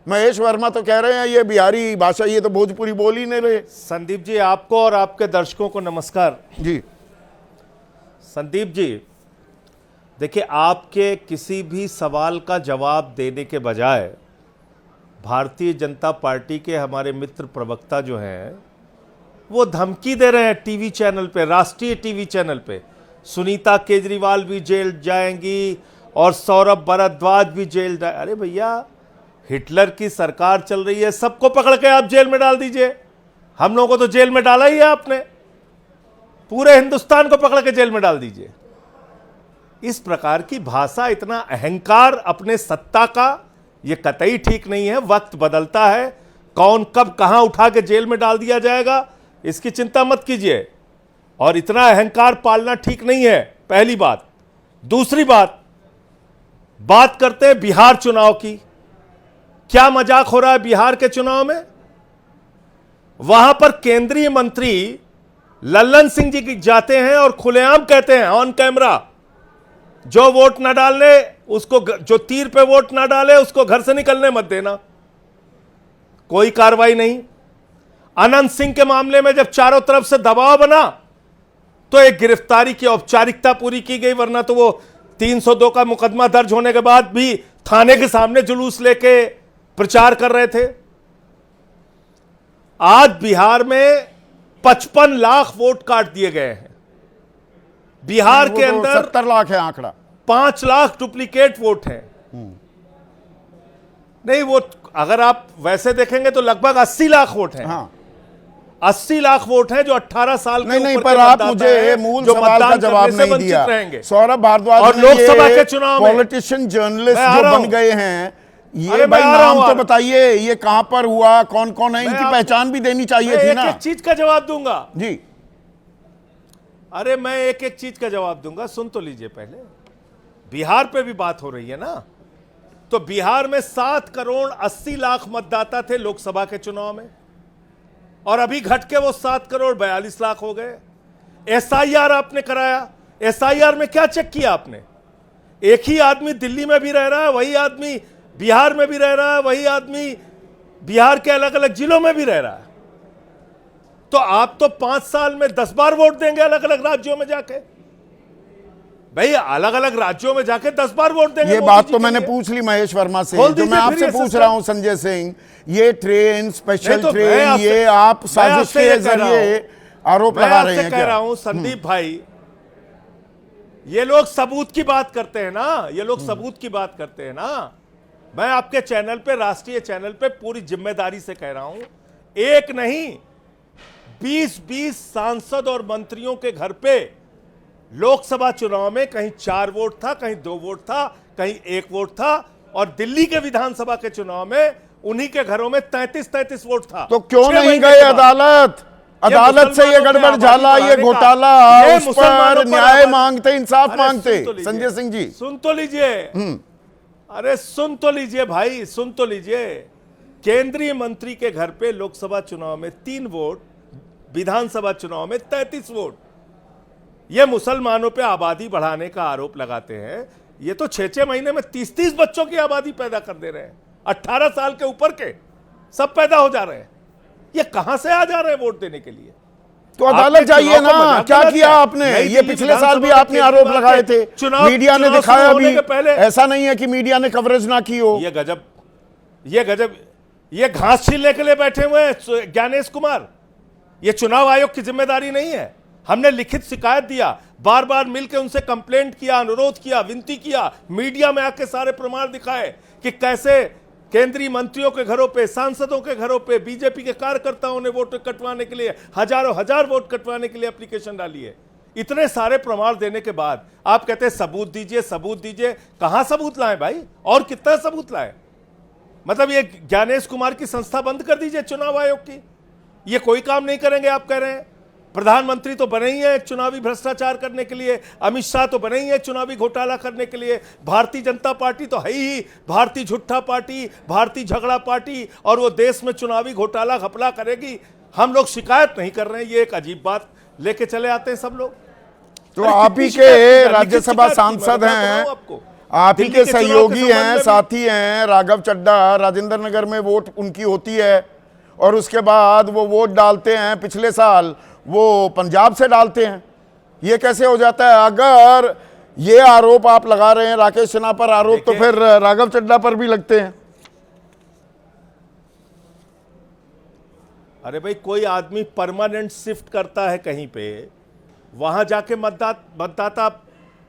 महेश वर्मा तो कह रहे हैं ये बिहारी भाषा, ये तो भोजपुरी बोल ही नहीं रहे। संदीप जी, आपको और आपके दर्शकों को नमस्कार जी। संदीप जी, देखिए, आपके किसी भी सवाल का जवाब देने के बजाय भारतीय जनता पार्टी के हमारे मित्र प्रवक्ता जो हैं वो धमकी दे रहे हैं टीवी चैनल पे, राष्ट्रीय टीवी चैनल पे, सुनीता केजरीवाल भी जेल जाएंगी और सौरभ भारद्वाज भी जेल जाए। अरे भैया, हिटलर की सरकार चल रही है, सबको पकड़ के आप जेल में डाल दीजिए। हम लोगों को तो जेल में डाला ही है आपने, पूरे हिंदुस्तान को पकड़ के जेल में डाल दीजिए। इस प्रकार की भाषा, इतना अहंकार अपने सत्ता का, यह कतई ठीक नहीं है। वक्त बदलता है, कौन कब कहां उठा के जेल में डाल दिया जाएगा इसकी चिंता मत कीजिए, और इतना अहंकार पालना ठीक नहीं है, पहली बात। दूसरी बात करते हैं बिहार चुनाव की। क्या मजाक हो रहा है बिहार के चुनाव में? वहां पर केंद्रीय मंत्री लल्लन सिंह जी जाते हैं और खुलेआम कहते हैं ऑन कैमरा, जो वोट ना डालने उसको, जो तीर पे वोट ना डाले उसको घर से निकलने मत देना। कोई कार्रवाई नहीं। अनंत सिंह के मामले में जब चारों तरफ से दबाव बना तो एक गिरफ्तारी की औपचारिकता पूरी की गई, वरना तो वो 302 का मुकदमा दर्ज होने के बाद भी थाने के सामने जुलूस लेके प्रचार कर रहे थे। आज बिहार में 55 लाख वोट काट दिए गए हैं। बिहार के अंदर 70 लाख है आंकड़ा, 5 लाख डुप्लीकेट वोट हैं। नहीं, वो अगर आप वैसे देखेंगे तो लगभग 80 लाख वोट हैं। हाँ। 80 लाख वोट हैं जो 18 साल के नहीं, पर आप मुझे मूल सवाल का जवाब नहीं दिया। सौरभ भारद्वाज और लोकसभा के चुनाव में पॉलिटिशियन जर्नलिस्ट जो बन गए हैं, ये भाई नाम तो बताइए, ये कहां पर हुआ, कौन कौन है, इनकी पहचान भी देनी चाहिए थी ना। एक चीज का जवाब दूंगा जी। अरे मैं एक चीज का जवाब दूंगा, सुन तो लीजिए पहले। बिहार पे भी बात हो रही है ना, तो बिहार में 7 करोड़ 80 लाख मतदाता थे लोकसभा के चुनाव में, और अभी घट के वो 7 करोड़ 42 लाख हो गए। एसआईआर आपने कराया, एसआईआर में क्या चेक किया आपने? एक ही आदमी दिल्ली में भी रह रहा है, वही आदमी बिहार में भी रह रहा है, वही आदमी बिहार के अलग अलग जिलों में भी रह रहा है। तो आप तो 5 साल में 10 बार वोट देंगे अलग अलग राज्यों में जाके। भाई अलग अलग राज्यों में जाके 10 बार वोट देंगे। ये मोदी बात जी तो के मैंने लिए। पूछ ली महेश वर्मा से, खोल जो दीजिए मैं फिर आपसे ये पूछ सिस्टम। रहा हूं संजय सिंह, ये ट्रेन स्पेशल नहीं तो मैं ट्रेन आपसे- ये आप मैं साजिश आपसे के ये कह रहा जरिए हूं। आरोप मैं लगा रहे आपसे हैं कह क्या? रहा हूं संदीप भाई, ये लोग सबूत की बात करते हैं ना, ये लोग सबूत की बात करते हैं ना। मैं आपके चैनल पे, राष्ट्रीय चैनल पे पूरी जिम्मेदारी से कह रहा हूं, एक नहीं 20-20 सांसद और मंत्रियों के घर पे लोकसभा चुनाव में कहीं 4 वोट था, कहीं 2 वोट था, कहीं 1 वोट था, और दिल्ली के विधानसभा के चुनाव में उन्हीं के घरों में 33-33 वोट था। तो क्यों 6 नहीं महीने गए के बाद। अदालत? अदालत से ये मुसलमानों पे गड़बड़ आबादी झाला, ये बढ़ाने का- घोटाला, ये उस मुसलमानों पर पर न्याय आबादी- मांगते, इंसाफ अरे मांगते सुन तो लीजिए। संजय सिंह जी। सुन तो लीजिए, अरे सुन तो लीजिए भाई, सुन तो लीजिए। केंद्रीय मंत्री के घर पे लोकसभा चुनाव में 3 वोट, विधानसभा चुनाव में 33 वोट। ये मुसलमानों पे आबादी बढ़ाने का आरोप लगाते हैं। ये तो 6-6 महीने में 30-30 बच्चों की आबादी पैदा कर दे रहे हैं। 18 साल के ऊपर के सब पैदा हो जा रहे हैं। ये कहां से आ जा रहे हैं वोट देने के लिए? तो अदालत आपने जाइए चुनाव को ना, मजाक क्या बना किया दिया। आपने? नई ये दिल्ली पिछले साल भी विधानसभा आपने में आरोप केजरीवाल लगाए के थे, चुनाव- मीडिया ने चुनाव दिखाया शुरू होने भी। के पहले- ऐसा नहीं है कि मीडिया ने कवरेज ना की हो। ये गजब, ये गजब, ये घास छीलने के लिए बैठे हुए हैं ज्ञानेश कुमार। ये चुनाव आयोग की जिम्मेदारी नहीं है। हमने लिखित शिकायत दिया, बार बार मिलकर उनसे कंप्लेंट किया, अनुरोध किया, विनती किया, मीडिया में आके सारे प्रमाण दिखाए कि कैसे केंद्रीय मंत्रियों के घरों पे, सांसदों के घरों पे बीजेपी के कार्यकर्ताओं ने वोट कटवाने के लिए, हजारों हजार वोट कटवाने के लिए एप्लीकेशन डाली है। इतने सारे प्रमाण देने के बाद आप कहते हैं सबूत दीजिए, सबूत दीजिए। कहां सबूत लाएं भाई? और कितना सबूत लाएं? मतलब ये ज्ञानेश कुमार की संस्था बंद कर दीजिए चुनाव आयोग की। ये कोई काम नहीं करेंगे आप कह रहे हैं। प्रधानमंत्री तो बने ही है चुनावी भ्रष्टाचार करने के लिए, अमित शाह तो बने ही है चुनावी घोटाला करने के लिए, भारतीय जनता पार्टी तो है ही भारतीय झूठा पार्टी, भारतीय झगड़ा पार्टी, और वो देश में चुनावी घोटाला घपला करेगी। हम लोग शिकायत नहीं कर रहे हैं, ये एक अजीब बात लेके चले आते हैं सब लोग। तो अरे आप कितनी ही शिकायत की के है? राज्यसभा लिखित शिकायत की, सांसद मैं बता रहा हैं, हूं आपको। आप ही दिल्ली के के चुनाव के सहयोगी संबंध हैं, में भी- साथी हैं। राघव चड्ढा राजेंद्र नगर में वोट उनकी होती है, और उसके बाद वो वोट डालते हैं, पिछले साल वो पंजाब से डालते हैं। ये कैसे हो जाता है? अगर ये आरोप आप लगा रहे हैं राकेश सिन्हा पर आरोप, तो फिर राघव चड्ढा पर भी लगते हैं। अरे भाई, कोई आदमी परमानेंट शिफ्ट करता है कहीं पे, वहां जाके मतदाता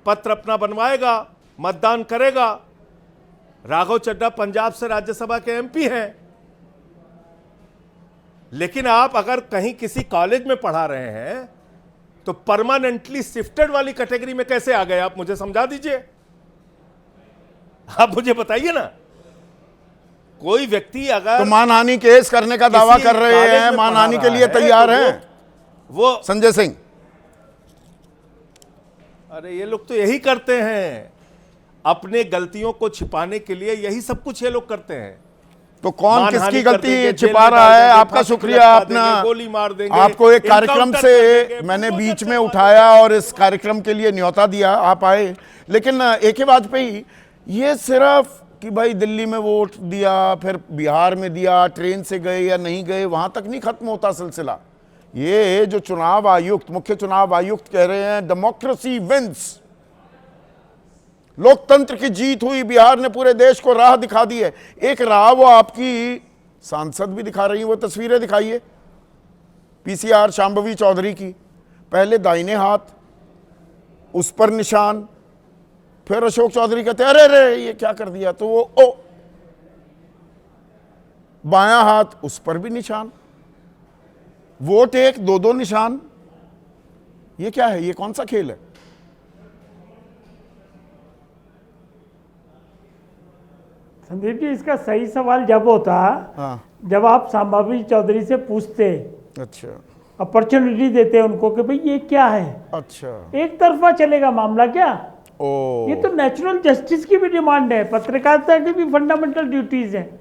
पत्र अपना बनवाएगा, मतदान करेगा। राघव चड्ढा पंजाब से राज्यसभा के एमपी हैं। लेकिन आप अगर कहीं किसी कॉलेज में पढ़ा रहे हैं तो परमानेंटली शिफ्टेड वाली कैटेगरी में कैसे आ गए आप? मुझे समझा दीजिए, आप मुझे बताइए ना। कोई व्यक्ति अगर तो मानहानि केस करने का दावा किसी कर रहे कॉलेज हैं, में मानहानि पढ़ा के लिए रहा है, तैयार तो हैं वो संजय सिंह। अरे ये लोग तो यही करते हैं, अपने गलतियों को छिपाने के लिए यही सब कुछ ये लोग करते हैं। तो कौन मानहानि किसकी कर गलती देंगे, छिपा जेल में रहा डाल है? देंगे, आपका फांसी शुक्रिया। लटका अपना देंगे, गोली मार देंगे, आपको एक कार्यक्रम एनकाउंटर से कर देंगे, मैंने बुलडोजर बीच में चलवा उठाया और इस कार्यक्रम के लिए न्योता दिया, आप आए। लेकिन AK वाजपेयी, ये सिर्फ कि भाई दिल्ली में वोट दिया, फिर बिहार में दिया, ट्रेन से गए या नहीं गए, वहां तक नहीं खत्म होता सिलसिला। ये जो चुनाव आयुक्त, मुख्य चुनाव आयुक्त कह रहे हैं डेमोक्रेसी विंस, लोकतंत्र की जीत हुई, बिहार ने पूरे देश को राह दिखा दी है। एक राह वो आपकी सांसद भी दिखा रही है, वो तस्वीरें दिखाइए PCR शांभवी चौधरी की। पहले दाहिने हाथ, उस पर निशान, फिर अशोक चौधरी कहते अरे रे ये क्या कर दिया, तो वो ओ बायां हाथ, उस पर भी निशान, वोट एक, दो दो निशान। ये क्या है? ये कौन सा खेल है? संदीप जी, इसका सही सवाल जब होता हाँ, जब आप शांभवी चौधरी से पूछते, अच्छा अपॉर्चुनिटी देते उनको कि भाई ये क्या है। अच्छा, एक तरफा चलेगा मामला क्या? ओ ये तो नेचुरल जस्टिस की भी डिमांड है, पत्रकारिता की भी फंडामेंटल ड्यूटीज है।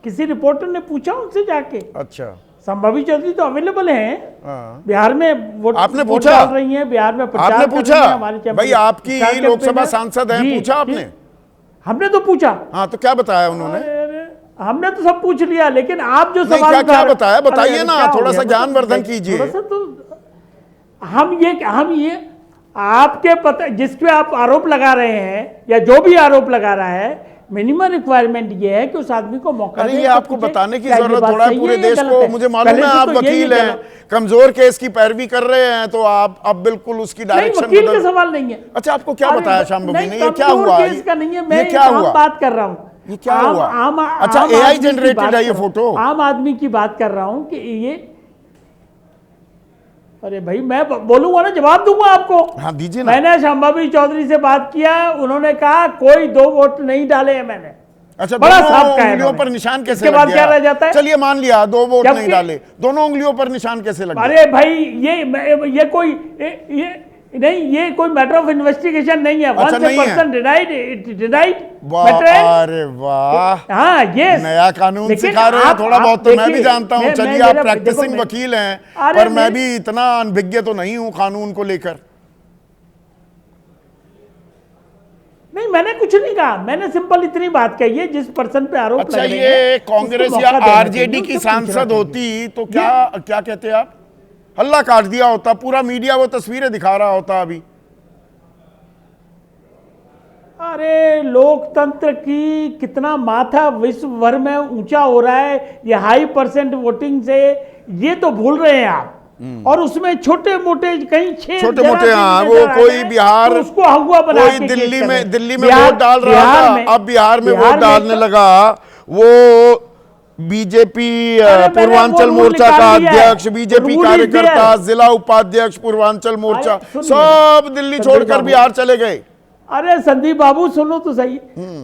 किसी रिपोर्टर ने पूछा उनसे जाके, अच्छा, शांभवी चौधरी तो अवेलेबल हैं, हाँ। बिहार में वोट आपने वोट पूछा? डाल रही हैं, बिहार में प्रचार आपने कर पूछा? रही हैं, हमारे चैंबर भाई में आपकी स्टार कैंपेन लोकसभा है। सांसद हैं, जी, पूछा आपने? जी। हमने तो पूछा। हाँ, तो क्या बताया उन्होंने? अरे, हमने तो सब पूछ लिया, लेकिन आप जो नहीं, सवाल क्या उठा रहे- बताया? बताइए अरे, ना, क्या हो थोड़ा गया? सा ज्ञानवर्धन कीजिए। थोड़ा सा तो हम ये आपके पता जिसपे आप आरोप लगा रहे हैं या जो भी आरोप लगा रहा है, मिनिमम रिक्वायरमेंट ये है कि उस आदमी को मौका अरे दें। ये आपको बताने की जरूरत थोड़ा है पूरे देश को। मुझे मालूम है आप वकील हैं, कमजोर केस की पैरवी कर रहे हैं, तो आप अब बिल्कुल उसकी डायरेक्शन वकील का सवाल नहीं है। अच्छा, आपको क्या बताया शाम बबी ने? ये क्या कमजोर हुआ? केस का नहीं है, मैं ये क्या हुआ? बात कर रहा हूँ। ये क्या हुआ? अच्छा, आम AI आदमी की जनरेटेड बात है ये कर रहा हूं। फोटो? आम आदमी की बात कर रहा हूँ कि ये, अरे भाई मैं बोलूंगा ना, जवाब दूंगा आपको। हाँ दीजिए ना। मैंने शांबाबी चौधरी से बात किया, उन्होंने कहा कोई 2 वोट नहीं डाले हैं मैंने। अच्छा, बड़ा दोनों साफ कहा है उंगलियों उन्होंने। पर निशान कैसे इसके लग बाद गया? क्या रह जाता है? चलिए मान लिया 2 वोट जबकि- नहीं डाले, दोनों उंगलियों पर निशान कैसे लग गया? अरे भाई ये कोई मैटर ऑफ इन्वेस्टिगेशन नहीं है। अच्छा, नहीं है। डिनाइड अरे वाह, हाँ ये नया कानून लेकिन सिखा रहे हैं। आप- थोड़ा बहुत तो मैं भी देखिए, जानता हूँ। चलिए, मेरा- आप देखो, प्रैक्टिसिंग मैं- वकील हैं, अरे पर मैं भी इतना अनभिज्ञ तो नहीं हूँ कानून को लेकर। नहीं, मैंने कुछ नहीं कहा, मैंने सिंपल इतनी बात कही है जिस पर्सन पे आरोप अच्छा, लग रहे ये हैं, कांग्रेस उसको या मौका देना आरजेडी चाहिए, की उससे पूछना सांसद चाहिए। होती तो क्या कहते आप? हल्ला काट दिया होता, पूरा मीडिया वो तस्वीरें दिखा रहा होता अभी। अरे लोकतंत्र की कितना माथा विश्व भर में ऊंचा हो रहा है, ये हाई % वोटिंग से, ये तो भूल रहे हैं आप। और उसमें छोटे मोटे कहीं छोटे मोटे, हाँ, वो कोई बिहार, तो उसको हवा बना कोई के दिल्ली केस में करें। वोट डाल रहा था, अब बिहार में वोट डालने लगा वो बीजेपी पूर्वांचल मोर्चा का अध्यक्ष, बीजेपी कार्यकर्ता, जिला उपाध्यक्ष पूर्वांचल मोर्चा, सब दिल्ली छोड़कर बिहार चले गए। अरे संदीप बाबू सुनो तो सही,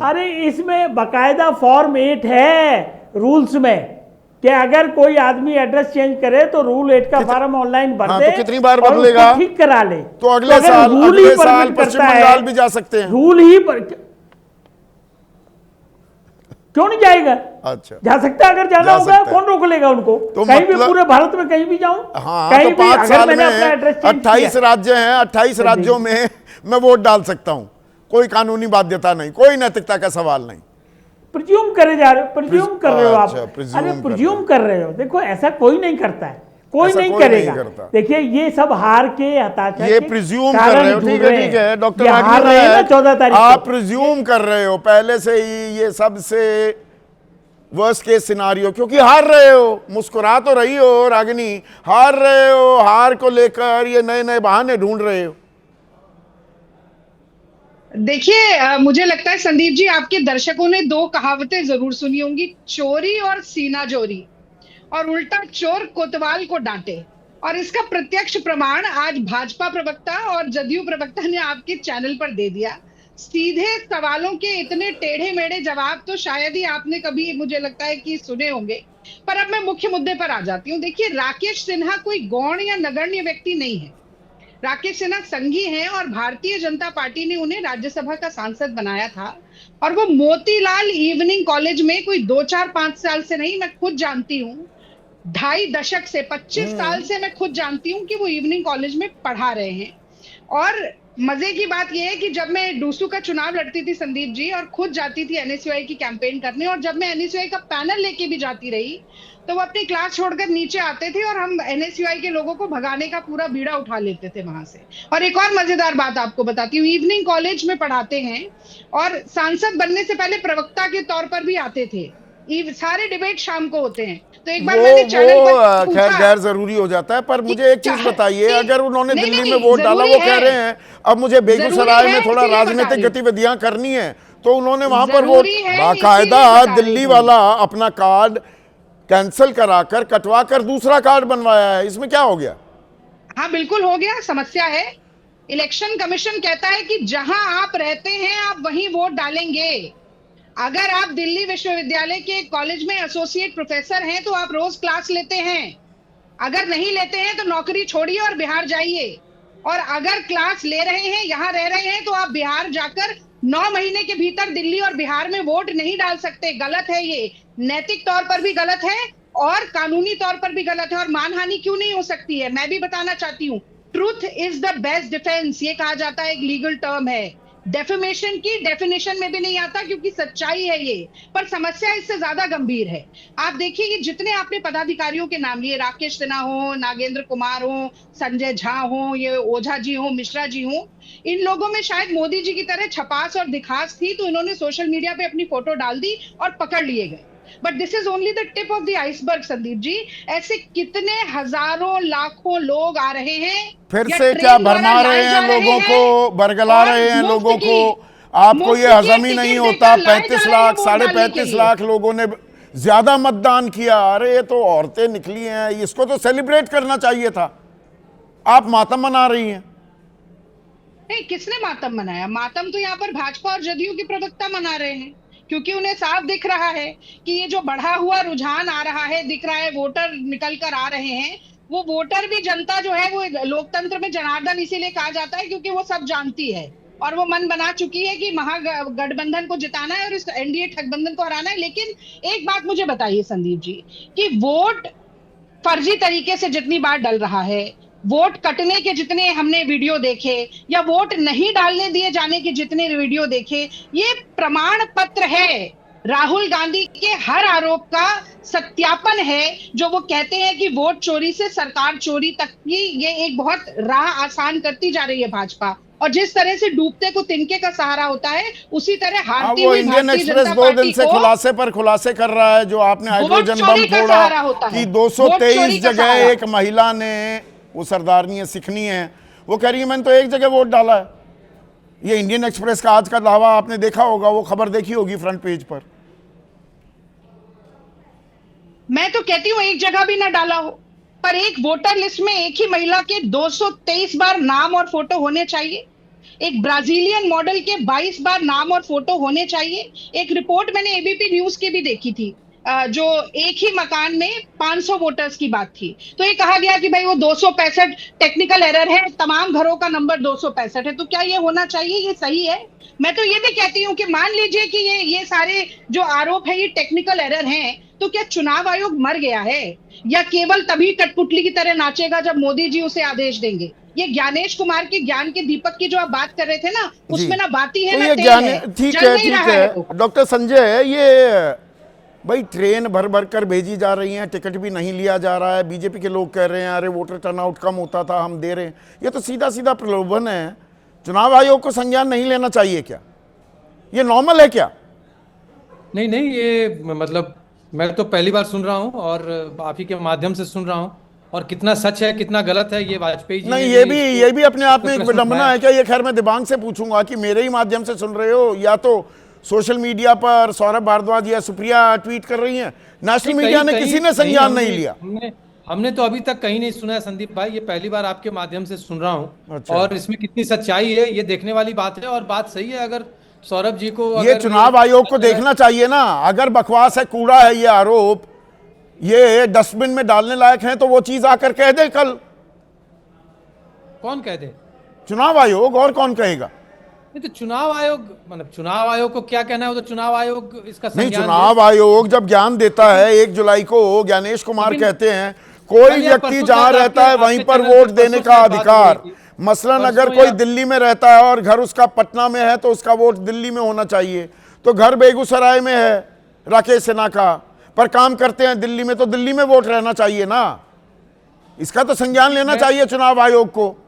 अरे इसमें बकायदा फॉर्म 8 है रूल्स में कि अगर कोई आदमी एड्रेस चेंज करे तो रूल 8 का फॉर्म ऑनलाइन भर दे, तो कितनी बार और बदलेगा? उसको ठीक करा ले, तो अगले अगर साल रूल ही पश्चिम परमिट करता है, बंगाल भी जा सकते हैं। रूल ही क्यों नहीं जाएगा? अच्छा, जा सकता है, अगर जाना जा होगा सकता है। कौन रोक लेगा उनको? तो कहीं भी मतलब- पूरे भारत में कहीं भी जाऊं, हाँ, कहीं तो भी 5 अगर साल मैंने अपना में एड्रेस चेंज 28 किया, राज्य हैं, 28 राज्यों में मैं वोट डाल सकता हूं, कोई कानूनी बाध्यता नहीं, कोई नैतिकता का सवाल नहीं। प्रिज्यूम करे जा रहे हो, प्रिज्यूम कर रहे हो आप। अच्छा, presume अरे कर प्रिज्यूम कर रहे हो, देखो ऐसा कोई नहीं करता है, कोई ऐसा नहीं कोई नहीं करेगा। करता। देखिए ये सब हार के हताशा ये के प्रिज्यूम कारण कर रहे हो, ढूंढ ठीक रहे है, हैं। ठीक है डॉक्टर ये हार रहे हैं ना 14 तारीख आप को। प्रिज्यूम कर रहे हो पहले से ही ये सबसे वर्स्ट केस सिनारियो, क्योंकि हार रहे हो, मुस्कुरा तो रही हो रागिनी, हार रहे हो, हार को लेकर ये नए नए बहाने ढूंढ रहे हो। देखिए मुझे लगता है संदीप जी, आपके दर्शकों ने 2 कहावतें जरूर सुनी होंगी, चोरी और सीना जोरी, और उल्टा चोर कोतवाल को डांटे। और इसका प्रत्यक्ष प्रमाण आज भाजपा प्रवक्ता और जदयू प्रवक्ता ने आपके चैनल पर दे दिया। सीधे सवालों के इतने टेढ़े मेढ़े जवाब तो शायद ही आपने कभी, मुझे लगता है कि सुने होंगे। पर अब मैं मुख्य मुद्दे पर आ जाती हूँ। देखिए, राकेश सिन्हा कोई गौण या नगण्य व्यक्ति नहीं है। राकेश सिन्हा संघी हैं और भारतीय जनता पार्टी ने उन्हें राज्यसभा का सांसद बनाया था, और वो मोतीलाल इवनिंग कॉलेज में कोई 2-4-5 साल से नहीं, मैं खुद जानती हूँ 2.5 दशक से, 25 साल से मैं खुद जानती हूँ कि वो इवनिंग कॉलेज में पढ़ा रहे हैं। और मजे की बात यह है कि जब मैं डूसू का चुनाव लड़ती थी संदीप जी, और खुद जाती थी NSUI की कैंपेन करने, और जब मैं NSUI का पैनल लेके भी जाती रही, तो वो अपनी क्लास छोड़कर नीचे आते थे और हम NSUI के लोगों को भगाने का पूरा बीड़ा उठा लेते थे वहां से। और एक और मजेदार बात आपको बताती हूँ, इवनिंग कॉलेज में पढ़ाते हैं और सांसद बनने से पहले प्रवक्ता के तौर पर भी आते थे। सारे डिबेट शाम को होते हैं। तो एक बार मैंने चैनल पर खैर गैर जरूरी हो जाता है, पर मुझे एक चीज बताइए, अगर उन्होंने दिल्ली में वोट डाला, वो कह रहे हैं अब मुझे बेगूसराय में थोड़ा राजनीतिक गतिविधियां करनी है, तो उन्होंने वहां पर वोट बाकायदा दिल्ली वाला अपना कार्ड कैंसिल कराकर कटवा कर दूसरा कार्ड बनवाया है, इसमें क्या हो गया? हाँ बिल्कुल हो गया, समस्या है। इलेक्शन कमीशन कहता है कि जहां आप रहते हैं आप वहीं वोट डालेंगे। अगर आप दिल्ली विश्वविद्यालय के कॉलेज में एसोसिएट प्रोफेसर हैं तो आप रोज क्लास लेते हैं, अगर नहीं लेते हैं तो नौकरी छोड़िए और बिहार जाइए। और अगर क्लास ले रहे हैं, यहाँ रह रहे हैं, तो आप बिहार जाकर 9 महीने के भीतर दिल्ली और बिहार में वोट नहीं डाल सकते। गलत है ये, नैतिक तौर पर भी गलत है और कानूनी तौर पर भी गलत है। और मानहानि क्यों नहीं हो सकती है, मैं भी बताना चाहती हूँ। Truth is the best defence, ये कहा जाता है, एक लीगल टर्म है डेफेमेशन की डेफिनेशन में भी नहीं आता, क्योंकि सच्चाई है ये। पर समस्या इससे ज्यादा गंभीर है। आप देखिए कि जितने आपने पदाधिकारियों के नाम लिए, राकेश सिन्हा हो, नागेंद्र कुमार हो, संजय झा हो, ये ओझा जी हो, मिश्रा जी हो, इन लोगों में शायद मोदी जी की तरह छपास और दिखास थी, तो इन्होंने सोशल मीडिया पे अपनी फोटो डाल दी और पकड़ लिए गए। But this is only the tip of the iceberg Sandeep ji. ऐसे कितने हजारों लाखों लोग आ रहे हैं, फिर या से ट्रेन क्या द्वारा भरमा लाए रहे जा हैं लोगों को, बरगला और रहे हैं मुफ्त लोगों की- को। आपको मुफ्त ये की हजम ही टिकट नहीं देकर होता। लाए जा 35 रहे हैं लाख वोट साढ़े डालने के 35 लिए। लाख लोगों ने ज्यादा मतदान किया। अरे ये तो औरतें निकली हैं, इसको तो सेलिब्रेट करना चाहिए था। आप मातम मना रही हैं। नहीं, किसने मातम मनाया? मातम तो यहाँ पर भाजपा और जदयू के प्रवक्ता मना रहे हैं, क्योंकि उन्हें साफ दिख रहा है कि ये जो बढ़ा हुआ रुझान आ रहा है, दिख रहा है, वोटर निकल कर आ रहे हैं। वो वोटर भी, जनता जो है, वो लोकतंत्र में जनार्दन इसीलिए कहा जाता है क्योंकि वो सब जानती है और वो मन बना चुकी है कि महागठबंधन को जिताना है और इस एनडीए ठगबंधन को हराना है। लेकिन एक बात मुझे बताइए संदीप जी, कि वोट फर्जी तरीके से जितनी बार डल रहा है, वोट कटने के जितने हमने वीडियो देखे, या वोट नहीं डालने दिए जाने के जितने वीडियो देखे, ये प्रमाण पत्र है राहुल गांधी के हर आरोप का, सत्यापन है। जो वो कहते हैं कि वोट चोरी से सरकार चोरी तक की ये एक बहुत राह आसान करती जा रही है भाजपा, और जिस तरह से डूबते को तिनके का सहारा होता है, उसी तरह हारती वो हुई इंडियन भारतीय एक्सप्रेस जनता 2 दिन पार्टी से को खुलासे पर खुलासे कर रहा है। जो आपने हाइड्रोजन बम चोरी का सहारा होता फोड़ा है। कि वोट चोरी 223 का जगह सहारा। एक महिला ने, वो सरदारनी है, सिखनी है, वो कह रही है मैंने तो एक जगह वोट डाला है। ये इंडियन एक्सप्रेस का आज का दावा आपने देखा होगा, वो खबर देखी होगी फ्रंट पेज पर। मैं तो कहती हूँ एक जगह भी ना डाला हो, पर एक वोटर लिस्ट में एक ही महिला के 223 बार नाम और फोटो होने चाहिए। एक ब्राजीलियन मॉडल के 22 बार नाम और फोटो होने चाहिए। एक रिपोर्ट मैंने एबीपी न्यूज की भी देखी थी, जो एक ही मकान में 500 वोटर्स की बात थी। तो ये कहा गया कि भाई वो 265 टेक्निकल एरर है, तमाम घरों का नंबर 265 है। तो क्या ये होना चाहिए? ये सही है? मैं तो ये भी कहती हूँ कि मान लीजिए कि ये सारे जो आरोप है ये टेक्निकल एरर हैं, तो क्या चुनाव आयोग मर गया है, या केवल तभी कठपुतली की तरह नाचेगा जब मोदी जी उसे आदेश देंगे? ये ज्ञानेश कुमार के ज्ञान के दीपक की जो आप बात कर रहे थे ना, उसमें ना बाती है तो ना ये तेल ज्ञान है। ठीक जल है, नहीं ठीक रहा है डॉक्टर संजय। ये भाई ट्रेन भर भर कर भेजी जा रही हैं, टिकट भी नहीं लिया जा रहा है। बीजेपी के लोग कह रहे हैं अरे वोटर टर्नआउट कम होता था, हम दे रहे हैं। ये तो सीधा सीधा प्रलोभन है। चुनाव आयोग को संज्ञान नहीं लेना चाहिए क्या? ये नॉर्मल है क्या? नहीं नहीं, ये मतलब मैं तो पहली बार सुन रहा हूँ और आप ही के माध्यम से सुन रहा हूँ, और कितना सच है कितना गलत है ये वाजपेयी जी नहीं, ने ये भी अपने आप में एक प्रश्न विडंबना उठाया। है क्या? ये खैर मैं दिबांग से पूछूंगा कि मेरे ही माध्यम से सुन रहे हो, या तो सोशल मीडिया पर सौरभ भारद्वाज या सुप्रिया ट्वीट कर रही हैं। नेशनल मीडिया ने किसी ने संज्ञान नहीं लिया। हमने तो अभी तक कहीं नहीं सुना है संदीप भाई, ये पहली बार आपके माध्यम से सुन रहा हूँ। अच्छा। और इसमें कितनी सच्चाई है ये देखने वाली बात है, और बात सही है। अगर सौरभ जी को ये चुनाव आयोग को देखना चाहिए ना। अगर बकवास है, कूड़ा है ये आरोप, ये डस्टबिन में डालने लायक है, तो वो चीज आकर कह दे कल। कौन कह दे? चुनाव आयोग, और कौन कहेगा? नहीं तो चुनाव आयोग, मतलब चुनाव आयोग को क्या कहना है, वो तो चुनाव आयोग इसका नहीं, संज्ञान चुनाव आयोग जब ज्ञान देता है 1 जुलाई को, ज्ञानेश कुमार कहते हैं कोई कल या व्यक्ति परसों जहां शायद रहता है आपके वहीं पर चैनल वोट पे देने परसों का शायद बात अधिकार। हुई थी। मसलन परसों अगर कोई या- दिल्ली में रहता है और घर उसका पटना में है, तो उसका वोट दिल्ली में होना चाहिए। तो घर बेगूसराय में है राकेश सिन्हा का, पर काम करते हैं दिल्ली में, तो दिल्ली में वोट रहना चाहिए ना। इसका तो संज्ञान लेना चाहिए चुनाव आयोग को।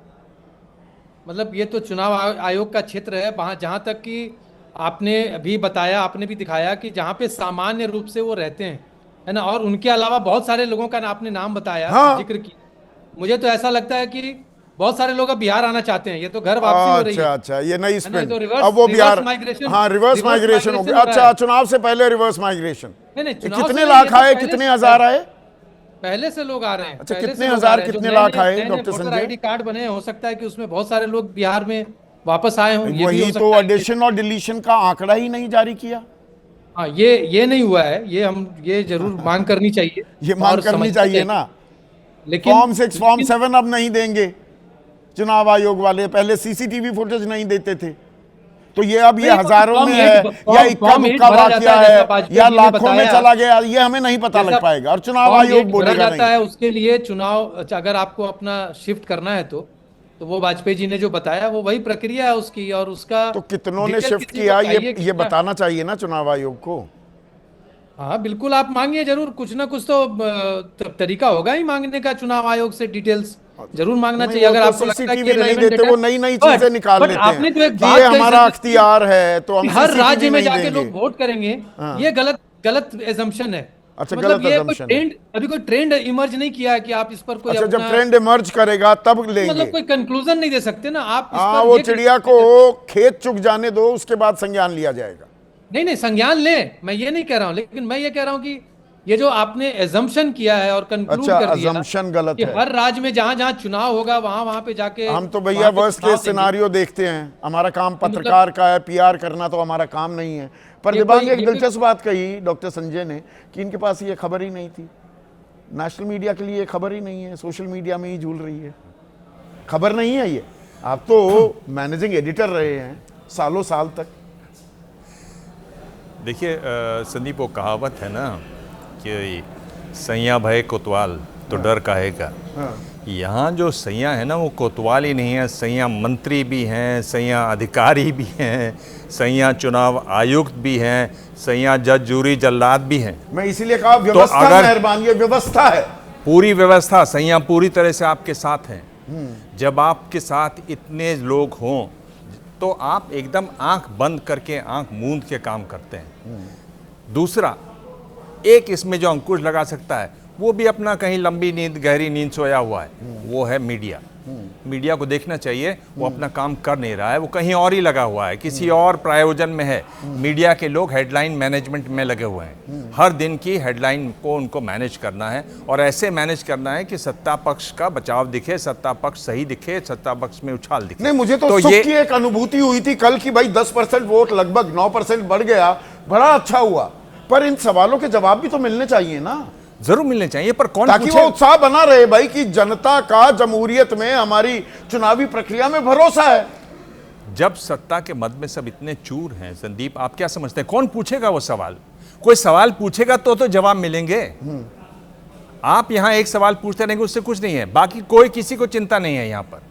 मतलब ये तो चुनाव आयोग का क्षेत्र है, वहां जहां तक कि आपने अभी बताया, आपने भी दिखाया कि जहां पे सामान्य रूप से वो रहते हैं, है ना, और उनके अलावा बहुत सारे लोगों का आपने नाम बताया, हाँ। जिक्र किया। मुझे तो ऐसा लगता है कि बहुत सारे लोग अब बिहार आना चाहते हैं। ये तो घर वापसी हो रही है। अच्छा, ये नई स्पिन। तो अब वो बिहार, माइग्रेशन, हाँ, रिवर्स माइग्रेशन हो गया। अच्छा, चुनाव से पहले रिवर्स माइग्रेशन। नहीं, चुनाव कितने से लाख ये तो आए, पहले कितने से- हजार आए? पहले से लोग आ रहे हैं। अच्छा, पहले कितने से लोग हजार, आ रहे हैं। जो कितने नए- लाख आए, नए- नए doctor voter Sanjay? ID card बने, हो सकता है कि उसमें बहुत सारे लोग बिहार में वापस आए हों। ये भी हो वही सकता तो है कि- एडिशन और डिलीशन का आंकड़ा ही नहीं जारी किया। हाँ, ये नहीं हुआ है। ये जरूर मांग करनी चाहिए। ये मांग और करनी समझना चाहिए ना। लेकिन फॉर्म 6, फॉर्म 7 अब नहीं देंगे चुनाव आयोग वाले। पहले सीसीटीवी फुटेज नहीं देते थे, तो ये अब ये नहीं, हजारों फॉर्म में एक- है फॉर्म- या इक्का फॉर्म एक दुक्का भरा वाकया जाता है, है जैसा वाजपेयी या जी ने लाखों में बताया। चला गया, ये हमें नहीं पता लग जैसा पाएगा। और चुनाव फॉर्म आयोग एक भरा बोलेगा जाता नहीं। है, उसके लिए चुनाव, अगर आपको अपना शिफ्ट करना है तो तो वो वाजपेयी जी ने जो बताया वो वही प्रक्रिया है उसकी, और उसका तो कितनों ने डिटेल शिफ्ट किसी को किया, चाहिए ये कि क्या? बताना चाहिए ना चुनाव आयोग को। हाँ बिल्कुल, आप मांगिए जरूर, कुछ ना कुछ तो तरीका होगा ही मांगने का चुनाव आयोग से डिटेल्स जरूर मांगना नहीं, चाहिए। वो अगर तो आपको लगता है कि CCTV नहीं relevant देते, data- वो नई नई चीजें निकाल बट लेते आपने हैं जो एक कि बात ये कही हमारा सर, अख्तियार है तो हम कि हर CCTV राज्य में नहीं जाके देंगे। लोग वोट करेंगे, हाँ। ये गलत एजम्पशन है। अच्छा, मतलब गलत ये कोई assumption है। ट्रेंड, अभी कोई ट्रेंड इमर्ज नहीं किया है कि आप इस पर कोई अच्छा, जब अपना ट्रेंड इमर्ज करेगा तब लेंगे। मतलब कोई कंक्लूजन नहीं दे सकते ना आप इस हाँ, पर। वो ये चिड़िया को खेत चुग जाने दो, उसके बाद संज्ञान लिया जाएगा। नहीं संज्ञान ले, मैं ये नहीं कह रहा हूं, लेकिन मैं ये कह रहा हूं कि ये जो आपने एजम्पशन किया है और कंक्लूड अच्छा, कर दिया assumption गलत कि है। हर राज्य में जहां जहां चुनाव होगा वहां पे जाके हम तो भैया वहां पे वर्स्ट चुनाव केस देंगे। सिनारियो देखते हैं, हमारा काम मतलब- पत्रकार का है, PR करना तो हमारा काम नहीं है। पर ये दिबांग कोई- एक ये कोई- दिलचस्प बात कही डॉक्टर संजय ने कि इनके पास ये खबर ही नहीं थी, नेशनल मीडिया के लिए खबर ही नहीं है, सोशल मीडिया में ही झूल रही है, खबर नहीं है ये। आप तो मैनेजिंग एडिटर रहे हैं सालों साल तक। देखिए संदीप, वो कहावत है ना कि सैया भय कोतवाल तो डर काहे का। यहाँ जो सैया है ना वो कोतवाल ही नहीं है, सैया मंत्री भी हैं, सैया अधिकारी भी हैं, सैया चुनाव आयुक्त भी हैं, सैया जज जूरी जल्लाद भी हैं। मैं इसीलिए कहा व्यवस्था अगर- मेहरबान, ये व्यवस्था है, पूरी व्यवस्था, सैया पूरी तरह से आपके साथ हैं। जब आपके साथ इतने लोग हों तो आप एकदम आंख बंद करके, आंख मूंद के काम करते हैं। दूसरा, एक इसमें जो अंकुश लगा सकता है वो भी अपना कहीं लंबी नींद, गहरी नींद सोया हुआ है, वो है मीडिया। मीडिया को देखना चाहिए, वो अपना काम कर नहीं रहा है, वो कहीं और ही लगा हुआ है, किसी और प्रायोजन में है। मीडिया के लोग हेडलाइन मैनेजमेंट में लगे हुए हैं, हर दिन की हेडलाइन को उनको मैनेज करना है, और ऐसे मैनेज करना है कि सत्ता पक्ष का बचाव दिखे, सत्ता पक्ष सही दिखे, सत्ता पक्ष में उछाल दिखे। नहीं, मुझे तो सुख की एक अनुभूति हुई थी कल की, भाई 10% वोट लगभग 9% बढ़ गया, बड़ा अच्छा हुआ। पर इन सवालों के जवाब भी तो मिलने चाहिए ना, जरूर मिलने चाहिए, पर कौन ताकि पूछे? वो उत्साह बना रहे भाई कि जनता का जमहूरियत में, हमारी चुनावी प्रक्रिया में भरोसा है। जब सत्ता के मद में सब इतने चूर हैं संदीप, आप क्या समझते हैं कौन पूछेगा वो सवाल? कोई सवाल पूछेगा तो जवाब मिलेंगे। आप यहां एक सवाल पूछते रहेंगे, उससे कुछ नहीं है, बाकी कोई किसी को चिंता नहीं है। यहां पर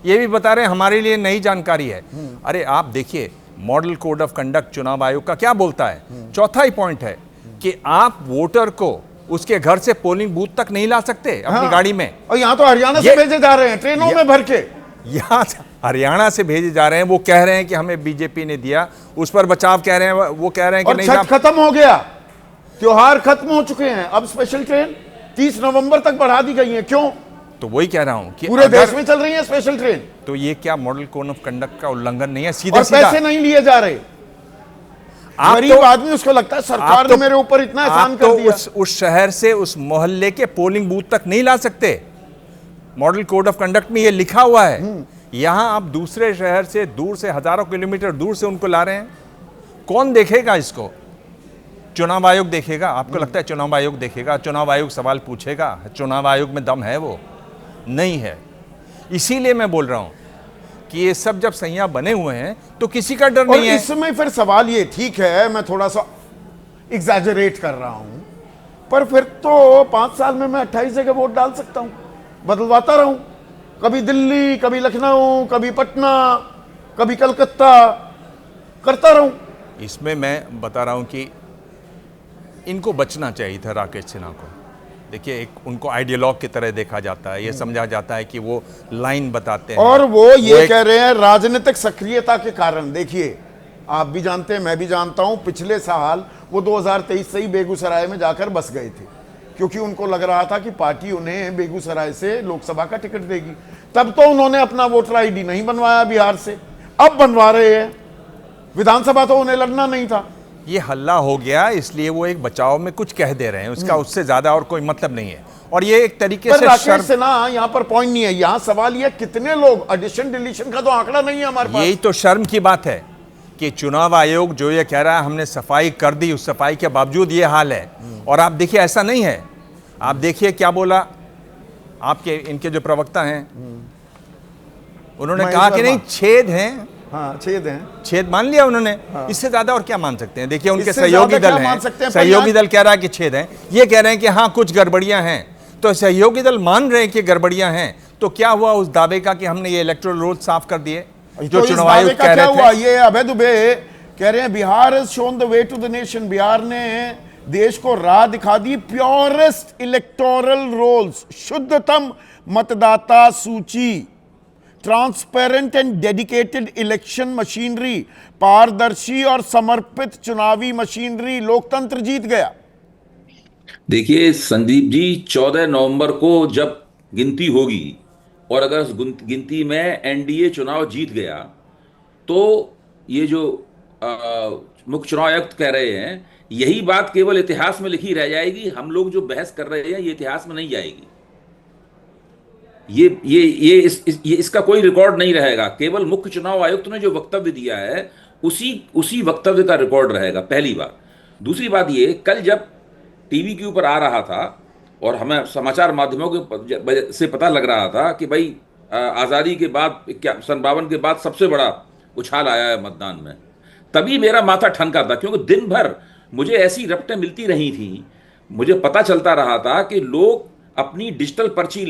ये भी बता रहे हैं हमारे लिए नई जानकारी है। अरे आप देखिए, मॉडल कोड ऑफ कंडक्ट चुनाव आयोग का क्या बोलता है? चौथा ही पॉइंट है कि आप वोटर को उसके घर से पोलिंग बूथ तक नहीं ला सकते अपनी गाड़ी में। और यहाँ तो हरियाणा से भेजे जा रहे हैं ट्रेनों में भर के, यहाँ हरियाणा से भेजे जा रहे हैं। वो कह रहे हैं कि हमें बीजेपी ने दिया, उस पर बचाव कह रहे हैं, वो कह रहे हैं कि और नहीं छठ खत्म हो गया, त्योहार खत्म हो चुके हैं, अब स्पेशल ट्रेन 30 नवंबर तक बढ़ा दी गई है। क्यों? तो वही कह रहा हूं कि पूरे देश में चल रही है स्पेशल ट्रेन, तो ये क्या मॉडल कोड ऑफ कंडक्ट का उल्लंघन नहीं है? और सीधे सीधा पैसे नहीं लिए जा रहे। गरीब आदमी उसको लगता है सरकार ने मेरे ऊपर इतना एहसान कर दिया। उस शहर से उस मोहल्ले के पोलिंग बूथ तक नहीं ला सकते। मॉडल कोड ऑफ कंडक्ट में ये लिखा हुआ है। यहां आप दूसरे शहर से, दूर से, हजारों किलोमीटर दूर से उनको ला रहे हैं। कौन देखेगा इसको? चुनाव आयोग देखेगा? आपको लगता है चुनाव आयोग देखेगा? चुनाव आयोग सवाल पूछेगा? चुनाव आयोग में दम है? वो नहीं है। इसीलिए मैं बोल रहा हूं कि ये सब जब सैया बने हुए हैं तो किसी का डर नहीं है। इसमें फिर सवाल ये, ठीक है मैं थोड़ा सा एग्जैजरेट कर रहा हूं, पर फिर तो 5 साल में मैं 28 जगह वोट डाल सकता हूं, बदलवाता रहूं, कभी दिल्ली, कभी लखनऊ, कभी पटना, कभी कलकत्ता, करता रहूं। इसमें मैं बता रहा हूं कि इनको बचना चाहिए था राकेश सिन्हा को। देखिए, एक उनको आइडियोलॉग की तरह देखा जाता है, ये समझा जाता है कि वो लाइन बताते हैं, और वो ये कह रहे हैं राजनीतिक सक्रियता के कारण। देखिए, आप भी जानते हैं, मैं भी जानता हूं, पिछले साल वो 2023 से ही बेगूसराय में जाकर बस गए थे, क्योंकि उनको लग रहा था कि पार्टी उन्हें बेगूसराय से लोकसभा का टिकट देगी। तब तो उन्होंने अपना वोटर ID नहीं बनवाया बिहार से, अब बनवा रहे हैं। विधानसभा तो उन्हें लड़ना नहीं था। ये हल्ला हो गया, इसलिए वो एक बचाव में कुछ कह दे रहे हैं, उसका उससे ज्यादा और कोई मतलब नहीं है। और ये एक तरीके से राकेश सिन्हा यहाँ पर पॉइंट नहीं है, यहाँ सवाल ये कितने लोग, एडिशन डिलीशन का तो आंकड़ा नहीं है हमारे पास। यही तो शर्म की बात है कि चुनाव आयोग जो ये कह रहा है हमने सफाई कर दी, उस सफाई के बावजूद ये हाल है। और आप देखिए, ऐसा नहीं है। आप देखिए क्या बोला आपके इनके जो प्रवक्ता हैं, उन्होंने कहा कि नहीं छेद हैं। हाँ, छेद हैं, छेद मान लिया उन्होंने। हाँ। इससे ज्यादा और क्या मान सकते हैं? देखिए, उनके इससे सहयोगी दल हैं, सहयोगी दल कह रहा है कि छेद हैं, ये कह रहे हैं कि हाँ कुछ गड़बड़ियां हैं, तो सहयोगी दल मान रहे हैं कि गड़बड़ियां हैं, तो क्या हुआ उस दावे का कि हमने ये इलेक्टोरल रोल साफ कर दिए जो तो इस चुनाव दावे आयोग का कह क्या रहे हुआ? थे? ये अभय दुबे कह रहे हैं Bihar has shown the way to the nation. Bihar ने देश को राह दिखा दी। प्योरेस्ट इलेक्टोरल रोल्स, शुद्धतम मतदाता सूची, transparent and dedicated election machinery, पारदर्शी और समर्पित चुनावी मशीनरी, लोकतंत्र जीत गया। देखिए संदीप जी, 14 नवंबर को जब गिनती होगी और अगर उस गिनती में एनडीए चुनाव जीत गया तो ये जो मुख्य चुनाव आयुक्त कह रहे हैं, यही बात केवल इतिहास में लिखी रह जाएगी। हम लोग जो बहस कर रहे हैं ये इतिहास में नहीं जाएगी। ये इसका कोई रिकॉर्ड नहीं रहेगा। केवल मुख्य चुनाव आयुक्त ने जो वक्तव्य दिया है उसी वक्तव्य का रिकॉर्ड रहेगा, पहली बात। दूसरी बात ये, कल जब टीवी के ऊपर आ रहा था और हमें समाचार माध्यमों के से पता लग रहा था कि भाई आज़ादी के बाद 52 के बाद सबसे बड़ा उछाल आया है मतदान में, तभी मेरा माथा ठनका था। क्योंकि दिन भर मुझे ऐसी रपटें मिलती रही थी, मुझे पता चलता रहा था कि लोग अपनी डिजिटल पर्ची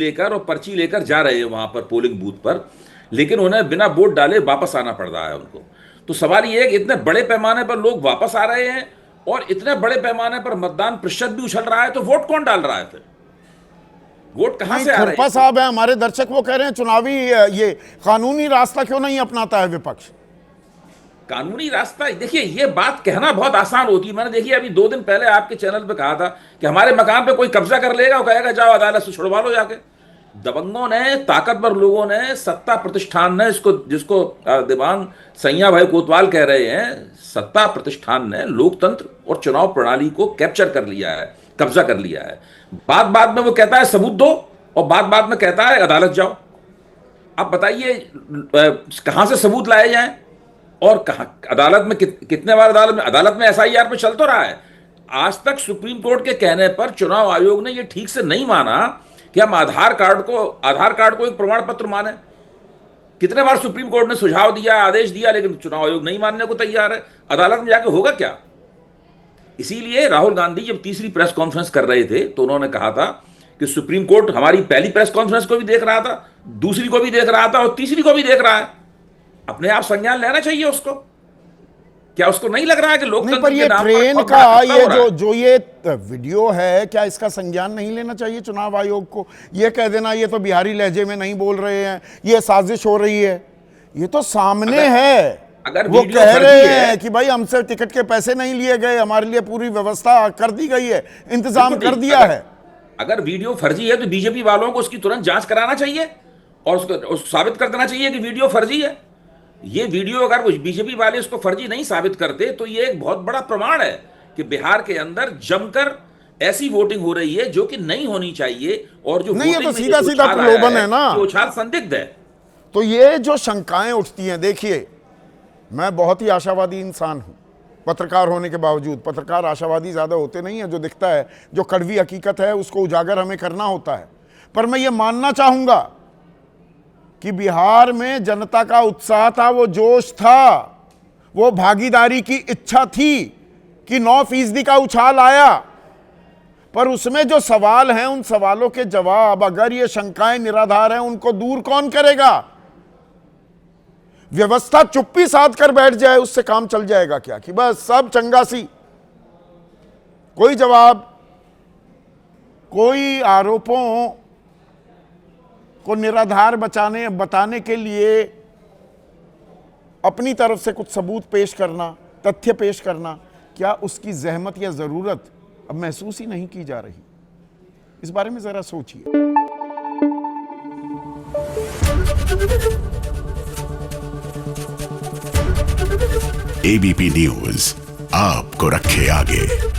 लेकर जा रहे हैं वहां पर पोलिंग बूथ पर, लेकिन उन्हें बिना वोट डाले वापस आना पड़ रहा है उनको। तो सवाल ये है कि इतने बड़े पैमाने पर लोग वापस आ रहे हैं और इतने बड़े पैमाने पर मतदान प्रतिशत भी उछल रहा है, तो वोट कौन डाल रहा है फिर? वोट कहां से आ रहे हैं? साहब है हमारे दर्शक, वो कह रहे हैं चुनावी ये कानूनी रास्ता क्यों नहीं अपनाता है विपक्ष? कानूनी रास्ता, देखिए ये बात कहना बहुत आसान होती है। मैंने देखिए अभी 2 दिन पहले आपके चैनल पे कहा था कि हमारे मकान पे कोई कब्जा कर लेगा और कहेगा जाओ अदालत से छुड़वा लो जाके। दबंगों ने, ताकतवर लोगों ने, सत्ता प्रतिष्ठान ने, जिसको दिवांग सैया भाई कोतवाल कह रहे हैं, सत्ता प्रतिष्ठान ने लोकतंत्र और चुनाव प्रणाली को कैप्चर कर लिया है, कब्जा कर लिया है। बात में वो कहता है सबूत दो और बात में कहता है अदालत जाओ। अब बताइए कहां से सबूत लाए जाएं और कहां अदालत में कितने बार अदालत में एसआईआर पे चल तो रहा है। आज तक सुप्रीम कोर्ट के कहने पर चुनाव आयोग ने यह ठीक से नहीं माना कि हम आधार कार्ड को एक प्रमाण पत्र माने। कितने बार सुप्रीम कोर्ट ने सुझाव दिया, आदेश दिया, लेकिन चुनाव आयोग नहीं मानने को तैयार है। अदालत में जाके होगा क्या? इसीलिए राहुल गांधी जब तीसरी प्रेस कॉन्फ्रेंस कर रहे थे तो उन्होंने कहा था कि सुप्रीम कोर्ट हमारी पहली प्रेस कॉन्फ्रेंस को भी देख रहा था, दूसरी को भी देख रहा था और तीसरी को भी देख रहा है। अपने आप संज्ञान लेना चाहिए उसको। क्या उसको नहीं लग रहा है कि लोकतंत्र के नाम पर ट्रेन का ये जो ये वीडियो है, क्या इसका संज्ञान नहीं लेना चाहिए चुनाव आयोग को? ये कह देना ये तो बिहारी लहजे में नहीं बोल रहे हैं, ये साजिश हो रही है, ये तो सामने है। अगर वो कह रहे हैं कि भाई हमसे टिकट के पैसे नहीं लिए गए, हमारे लिए पूरी व्यवस्था कर दी गई है, इंतजाम कर दिया है। अगर वीडियो फर्जी है तो बीजेपी वालों को उसकी तुरंत जांच कराना चाहिए और उसको साबित कर देना चाहिए कि वीडियो फर्जी है। ये वीडियो अगर बीजेपी वाले इसको फर्जी नहीं साबित करते तो ये एक बहुत बड़ा प्रमाण है कि बिहार के अंदर जमकर ऐसी वोटिंग हो रही है जो कि नहीं होनी चाहिए और जो नहीं, ये तो सीधा सीधा प्रलोभन है ना, उछाल संदिग्ध है। तो ये जो शंकाएं उठती हैं, देखिए मैं बहुत ही आशावादी इंसान हूं, पत्रकार होने के बावजूद। पत्रकार आशावादी ज्यादा होते नहीं है, जो दिखता है, जो कड़वी हकीकत है उसको उजागर हमें करना होता है। पर मैं ये मानना चाहूंगा कि बिहार में जनता का उत्साह था, वो जोश था, वो भागीदारी की इच्छा थी कि 9% का उछाल आया। पर उसमें जो सवाल हैं, उन सवालों के जवाब, अगर ये शंकाएं निराधार हैं, उनको दूर कौन करेगा? व्यवस्था चुप्पी साध कर बैठ जाए, उससे काम चल जाएगा क्या? कि बस सब चंगासी, कोई जवाब, कोई आरोपों को निराधार बताने के लिए अपनी तरफ से कुछ सबूत पेश करना, तथ्य पेश करना, क्या उसकी जहमत या जरूरत अब महसूस ही नहीं की जा रही? इस बारे में जरा सोचिए। एबीपी न्यूज आपको रखे आगे।